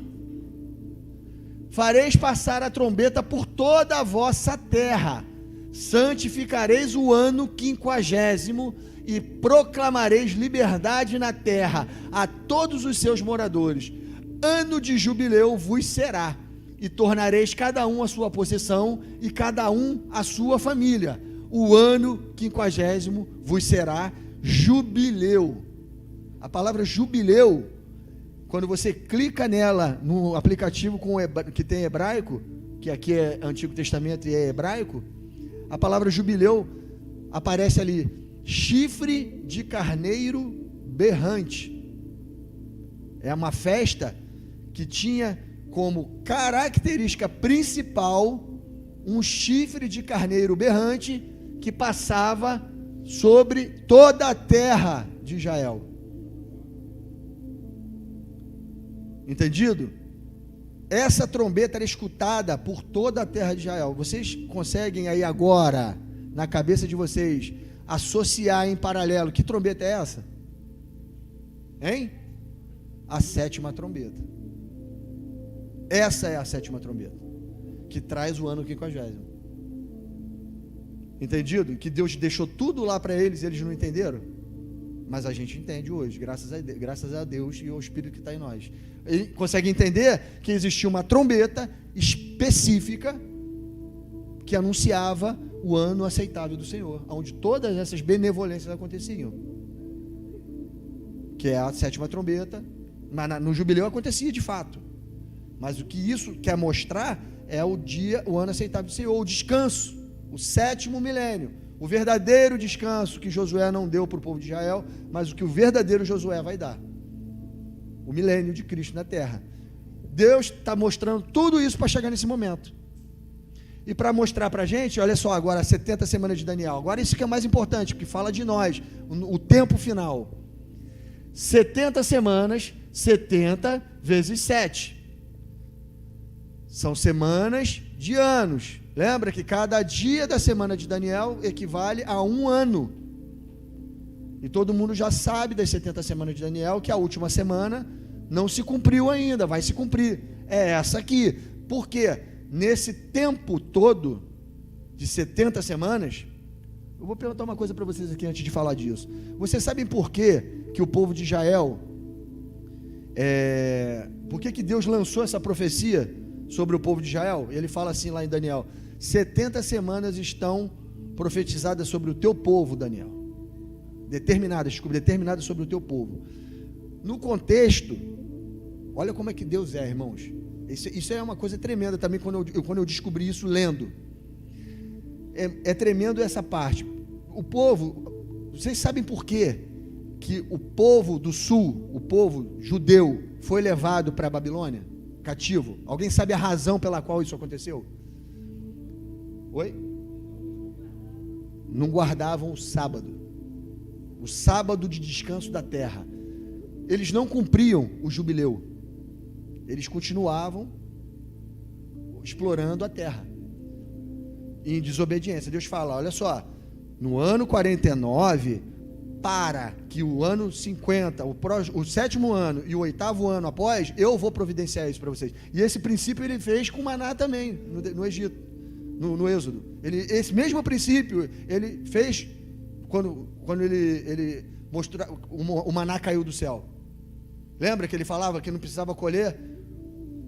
Fareis passar a trombeta por toda a vossa terra, santificareis o ano 50º e proclamareis liberdade na terra a todos os seus moradores. Ano de jubileu vos será, e tornareis cada um a sua possessão e cada um a sua família. O ano 50º vos será jubileu. A palavra jubileu, quando você clica nela no aplicativo que tem hebraico, que aqui é Antigo Testamento e é hebraico, a palavra jubileu aparece ali: chifre de carneiro berrante. É uma festa que tinha como característica principal um chifre de carneiro berrante que passava sobre toda a terra de Israel. Entendido? Essa trombeta era escutada por toda a terra de Israel. Vocês conseguem aí agora, na cabeça de vocês, associar em paralelo, que trombeta é essa? Hein? A 7ª trombeta. Essa é a 7ª trombeta, que traz o ano 50º. Entendido? Que Deus deixou tudo lá para eles e eles não entenderam? Mas a gente entende hoje, graças a Deus e ao Espírito que está em nós. E consegue entender que existia uma trombeta específica que anunciava o ano aceitável do Senhor, onde todas essas benevolências aconteciam, que é a 7ª trombeta. Mas no jubileu acontecia de fato, mas o que isso quer mostrar é o ano aceitável do Senhor, o descanso, o 7º milênio, o verdadeiro descanso que Josué não deu para o povo de Israel, mas o que o verdadeiro Josué vai dar, o milênio de Cristo na terra. Deus está mostrando tudo isso para chegar nesse momento. E para mostrar para a gente, olha só, agora 70 semanas de Daniel, agora isso que é mais importante, porque fala de nós, o tempo final. 70 semanas, 70 vezes 7. São semanas de anos. Lembra que cada dia da semana de Daniel equivale a um ano. E todo mundo já sabe das 70 semanas de Daniel que a última semana não se cumpriu ainda, vai se cumprir. É essa aqui. Por quê? Nesse tempo todo de 70 semanas, eu vou perguntar uma coisa para vocês aqui antes de falar disso. Vocês sabem por quê que o povo de Israel, por que Deus lançou essa profecia sobre o povo de Israel? Ele fala assim lá em Daniel: 70 semanas estão profetizadas sobre o teu povo, Daniel. Determinadas sobre o teu povo. No contexto, olha como é que Deus é, irmãos. Isso é uma coisa tremenda também, quando eu descobri isso lendo. É tremendo essa parte. O povo, vocês sabem por quê que o povo do sul, o povo judeu, foi levado para a Babilônia, cativo? Alguém sabe a razão pela qual isso aconteceu? Oi? Não guardavam o sábado de descanso da terra. Eles não cumpriam o jubileu. Eles continuavam explorando a terra em desobediência. Deus fala: olha só, no ano 49, para que o ano 50, o 7º ano e o 8º ano após, eu vou providenciar isso para vocês. E esse princípio ele fez com Maná também, no Egito, no Êxodo. Esse mesmo princípio ele fez quando ele mostrou, o maná caiu do céu. Lembra que ele falava que não precisava colher,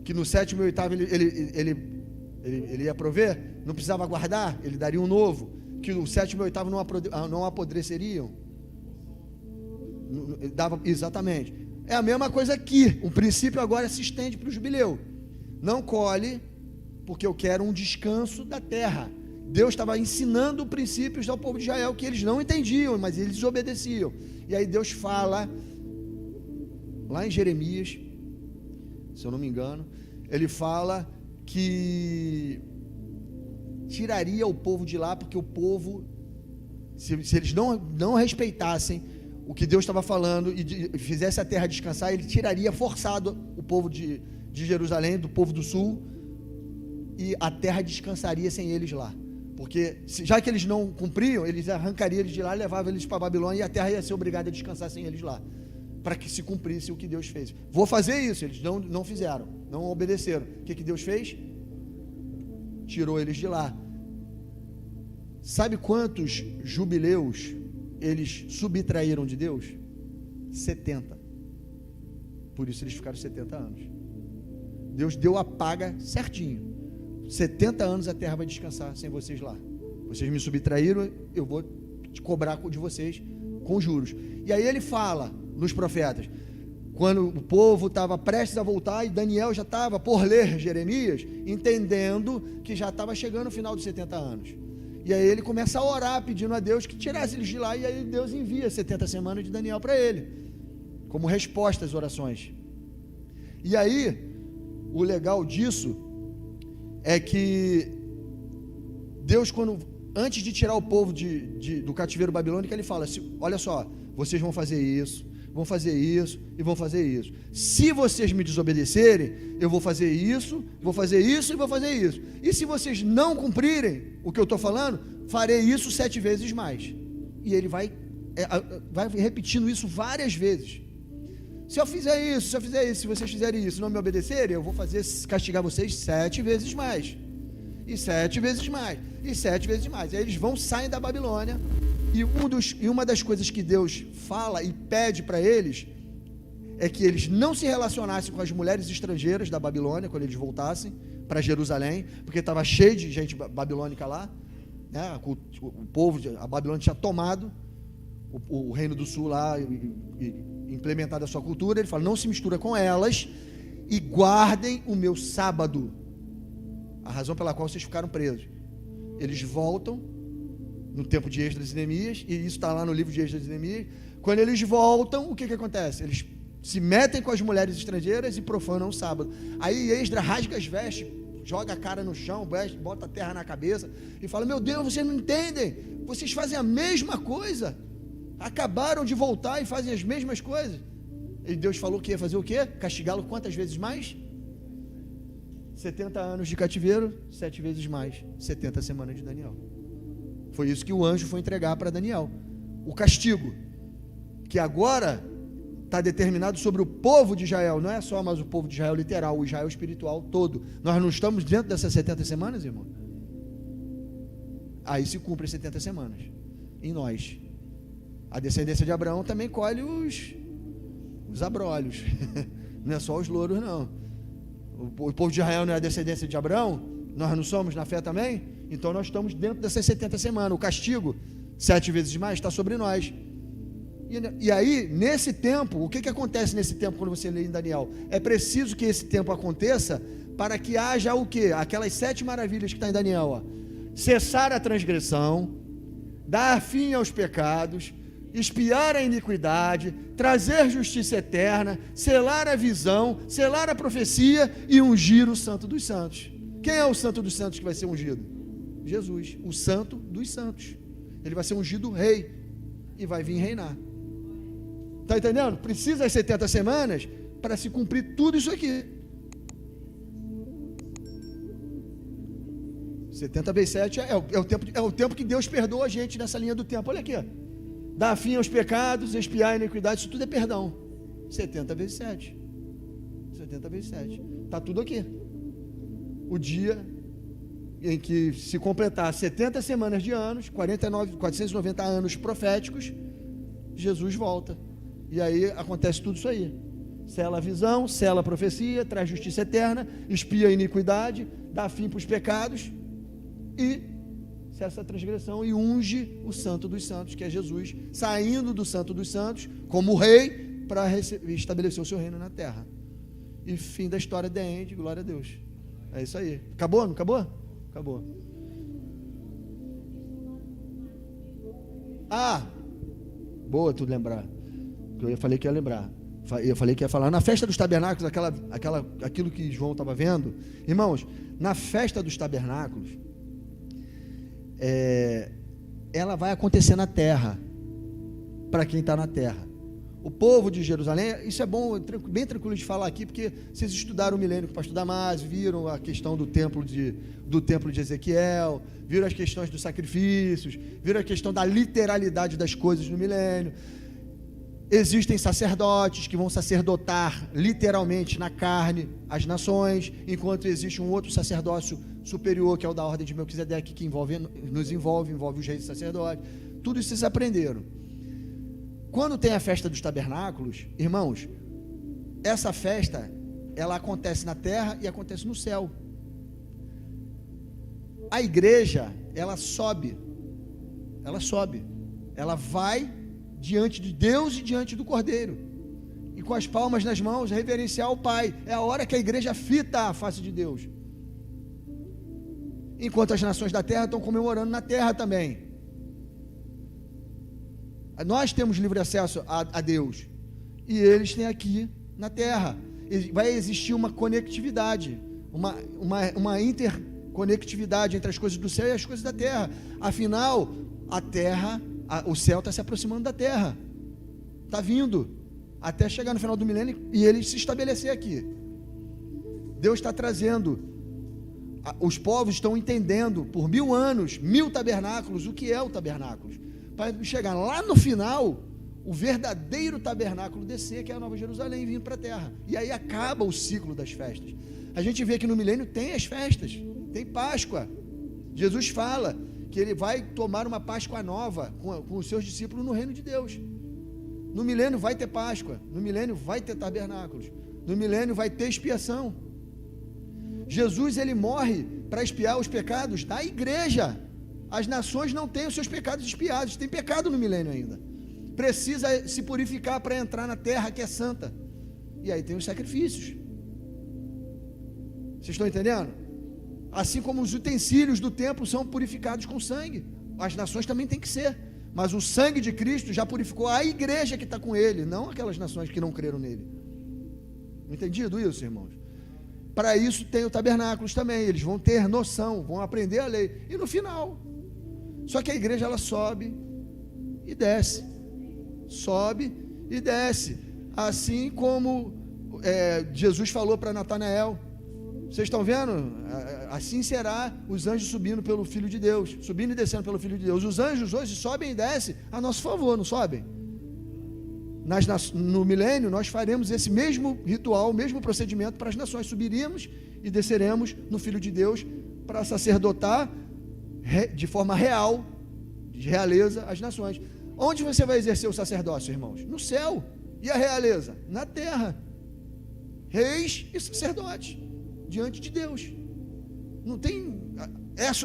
que no 7º e 8º ele ia prover, não precisava guardar, ele daria um novo, que o 7º e 8º não apodreceriam. Exatamente. É a mesma coisa aqui. O princípio agora se estende para o jubileu. Não colhe porque eu quero um descanso da terra. Deus estava ensinando princípios ao povo de Israel que eles não entendiam, mas eles obedeciam. E aí Deus fala, lá em Jeremias, se eu não me engano, ele fala que tiraria o povo de lá, porque o povo, se eles não respeitassem o que Deus estava falando e fizesse a terra descansar, ele tiraria forçado o povo de Jerusalém, do povo do sul, e a terra descansaria sem eles lá. Porque já que eles não cumpriam, eles arrancariam eles de lá, levavam eles para a Babilônia, e a terra ia ser obrigada a descansar sem eles lá, para que se cumprisse o que Deus fez. Vou fazer isso, eles não fizeram, não obedeceram. O que Deus fez? Tirou eles de lá. Sabe quantos jubileus eles subtraíram de Deus? 70. Por isso eles ficaram 70 anos. Deus deu a paga certinho. 70 anos a terra vai descansar sem vocês lá. Vocês me subtraíram, eu vou te cobrar de vocês com juros. E aí ele fala nos profetas, quando o povo estava prestes a voltar, e Daniel já estava por ler Jeremias, entendendo que já estava chegando o final dos 70 anos. E aí ele começa a orar, pedindo a Deus que tirasse eles de lá, e aí Deus envia 70 semanas de Daniel para ele, como resposta às orações. E aí, o legal disso é que Deus, antes de tirar o povo do cativeiro babilônico, ele fala assim, olha só, vocês vão fazer isso e vão fazer isso. Se vocês me desobedecerem, eu vou fazer isso e vou fazer isso. E se vocês não cumprirem o que eu estou falando, farei isso 7 vezes mais. E ele vai repetindo isso várias vezes. Se eu fizer isso, se vocês fizerem isso e não me obedecerem, eu vou castigar vocês 7 vezes mais. E 7 vezes mais. E 7 vezes mais. E aí eles saem da Babilônia. E uma das coisas que Deus fala e pede para eles é que eles não se relacionassem com as mulheres estrangeiras da Babilônia quando eles voltassem para Jerusalém, porque estava cheio de gente babilônica lá, né? O povo, a Babilônia tinha tomado o reino do sul lá e implementado a sua cultura. Ele fala, não se mistura com elas e guardem o meu sábado, a razão pela qual vocês ficaram presos. Eles voltam no tempo de Esdras e Neemias, e isso está lá no livro de Esdras e Neemias. Quando eles voltam, o que acontece? Eles se metem com as mulheres estrangeiras e profanam o sábado. Aí Esdras rasga as vestes, joga a cara no chão, bota a terra na cabeça e fala, meu Deus, vocês não entendem, vocês fazem a mesma coisa, acabaram de voltar e fazem as mesmas coisas. E Deus falou que ia fazer o quê? Castigá-lo quantas vezes mais? 70 anos de cativeiro, 7 vezes mais, 70 semanas de Daniel. Foi isso que o anjo foi entregar para Daniel. O castigo, que agora está determinado sobre o povo de Israel, não é só mais o povo de Israel literal, o Israel espiritual todo. Nós não estamos dentro dessas 70 semanas, irmão? Aí se cumpre as 70 semanas em nós. A descendência de Abraão também colhe os abrolhos, não é só os louros, não. O povo de Israel não é a descendência de Abraão? Nós não somos na fé também? Então nós estamos dentro dessas 70 semanas. O castigo, 7 vezes mais, está sobre nós. E aí, nesse tempo, o que acontece nesse tempo quando você lê em Daniel? É preciso que esse tempo aconteça para que haja o quê? Aquelas 7 maravilhas que está em Daniel, ó. Cessar a transgressão, dar fim aos pecados, expiar a iniquidade, trazer justiça eterna, selar a visão, selar a profecia e ungir o Santo dos Santos. Quem é o Santo dos Santos que vai ser ungido? Jesus, o Santo dos Santos. Ele vai ser ungido rei e vai vir reinar. Está entendendo? Precisa das 70 semanas para se cumprir tudo isso aqui. 70 vezes 7 é o tempo que Deus perdoa a gente nessa linha do tempo. Olha aqui, ó. Dar fim aos pecados, expiar a iniquidade, isso tudo é perdão. 70 vezes 7. 70 vezes 7. Está tudo aqui. O dia em que se completar 70 semanas de anos, 490 anos proféticos, Jesus volta. E aí acontece tudo isso aí. Sela a visão, sela a profecia, traz justiça eterna, expia a iniquidade, dá fim para os pecados e cessa a transgressão e unge o Santo dos Santos, que é Jesus, saindo do Santo dos Santos como rei para estabelecer o seu reino na terra. E fim da história de End, glória a Deus. É isso aí. Acabou? Não acabou? Acabou. Ah, boa tu lembrar. Eu falei que ia lembrar. Eu falei que ia falar. Na festa dos tabernáculos, aquilo que João estava vendo. Irmãos, na festa dos tabernáculos, ela vai acontecer na terra, para quem está na terra. O povo de Jerusalém, isso é bom, bem tranquilo de falar aqui, porque vocês estudaram o milênio com o pastor Damásio, viram a questão do templo de Ezequiel, viram as questões dos sacrifícios, viram a questão da literalidade das coisas no milênio. Existem sacerdotes que vão sacerdotar literalmente na carne as nações, enquanto existe um outro sacerdócio superior, que é o da ordem de Melquisedeque, que nos envolve os reis e sacerdotes. Tudo isso vocês aprenderam. Quando tem a festa dos tabernáculos, irmãos, essa festa, ela acontece na terra e acontece no céu. A igreja, ela sobe, ela vai diante de Deus e diante do Cordeiro, e com as palmas nas mãos, reverenciar o Pai. É a hora que a igreja fita a face de Deus, enquanto as nações da terra estão comemorando na terra também. Nós temos livre acesso a Deus, e eles têm aqui na terra. Vai existir uma conectividade, uma interconectividade entre as coisas do céu e as coisas da terra. Afinal, a terra, o céu está se aproximando da terra, está vindo, até chegar no final do milênio e ele se estabelecer aqui. Deus está trazendo, os povos estão entendendo por 1000 anos, 1000 tabernáculos, o que é o tabernáculo, para chegar lá no final, o verdadeiro tabernáculo descer, que é a Nova Jerusalém, vindo para a terra. E aí acaba o ciclo das festas. A gente vê que no milênio tem as festas, tem Páscoa. Jesus fala que ele vai tomar uma Páscoa nova com os seus discípulos no reino de Deus. No milênio vai ter Páscoa, no milênio vai ter tabernáculos, no milênio vai ter expiação. Jesus, ele morre para expiar os pecados da igreja. As nações não têm os seus pecados expiados, tem pecado no milênio ainda, precisa se purificar para entrar na terra que é santa, e aí tem os sacrifícios. Vocês estão entendendo? Assim como os utensílios do templo são purificados com sangue, as nações também têm que ser, mas o sangue de Cristo já purificou a igreja que está com ele, não aquelas nações que não creram nele. Entendido isso, irmãos? Para isso tem o tabernáculos também, eles vão ter noção, vão aprender a lei, e no final, só que a igreja, ela sobe e desce, assim como Jesus falou para Natanael. Vocês estão vendo? Assim será os anjos subindo pelo Filho de Deus, subindo e descendo pelo Filho de Deus. Os anjos hoje sobem e descem a nosso favor, não sobem? No milênio nós faremos esse mesmo ritual, o mesmo procedimento para as nações, subiríamos e desceremos no Filho de Deus para sacerdotar de forma real, de realeza, as nações. Onde você vai exercer o sacerdócio, irmãos? No céu. E a realeza? Na terra. Reis e sacerdotes diante de Deus. Não tem,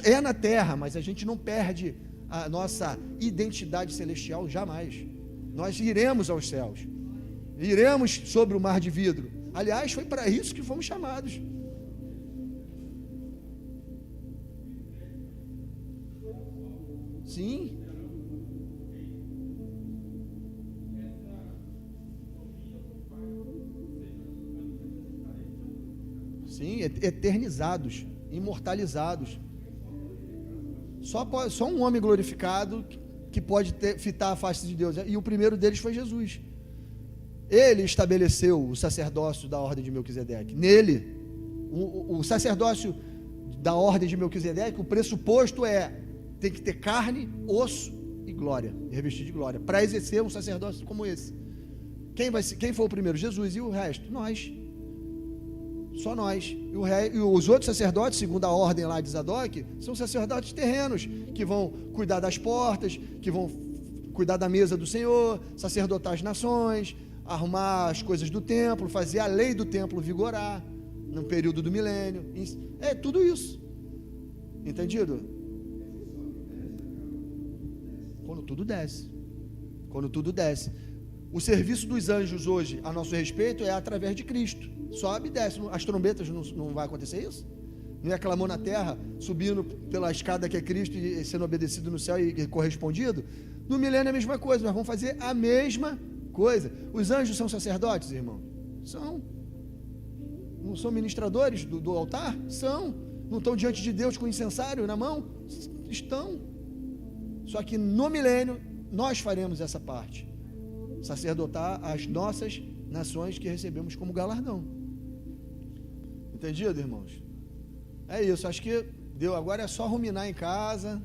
é na terra, mas a gente não perde a nossa identidade celestial jamais. Nós iremos aos céus, iremos sobre o mar de vidro. Aliás, foi para isso que fomos chamados. Sim. Sim, eternizados, imortalizados. Só um homem glorificado que pode fitar a face de Deus, e o primeiro deles foi Jesus. Ele estabeleceu o sacerdócio da ordem de Melquisedeque. Nele, o sacerdócio da ordem de Melquisedeque, o pressuposto tem que ter carne, osso e glória, revestido de glória, para exercer um sacerdócio como esse. Quem foi o primeiro? Jesus. E o resto? Nós. Só nós. E os outros sacerdotes, segundo a ordem lá de Zadok, são sacerdotes terrenos, que vão cuidar das portas, que vão cuidar da mesa do Senhor, sacerdotar as nações, arrumar as coisas do templo, fazer a lei do templo vigorar no período do milênio. É tudo isso. Entendido? Quando tudo desce. Quando tudo desce. O serviço dos anjos hoje, a nosso respeito, é através de Cristo. Sobe e desce. As trombetas não vai acontecer isso? Não é clamor na terra, subindo pela escada que é Cristo e sendo obedecido no céu e correspondido? No milênio é a mesma coisa, nós vamos fazer a mesma coisa. Os anjos são sacerdotes, irmão? São. Não são ministradores do altar? São. Não estão diante de Deus com incensário na mão? Estão. Só que no milênio nós faremos essa parte, sacerdotar as nossas nações que recebemos como galardão. Entendido, irmãos? É isso, acho que deu. Agora é só ruminar em casa.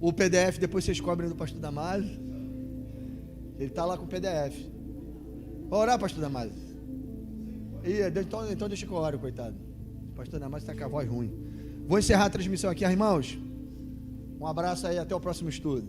O PDF depois vocês cobrem do pastor Damásio. Ele está lá com o PDF. Vai orar, pastor Damásio? Então deixa que eu oro, coitado. O pastor Damásio está com a voz ruim. Vou encerrar a transmissão aqui, irmãos. Um abraço aí, até o próximo estudo.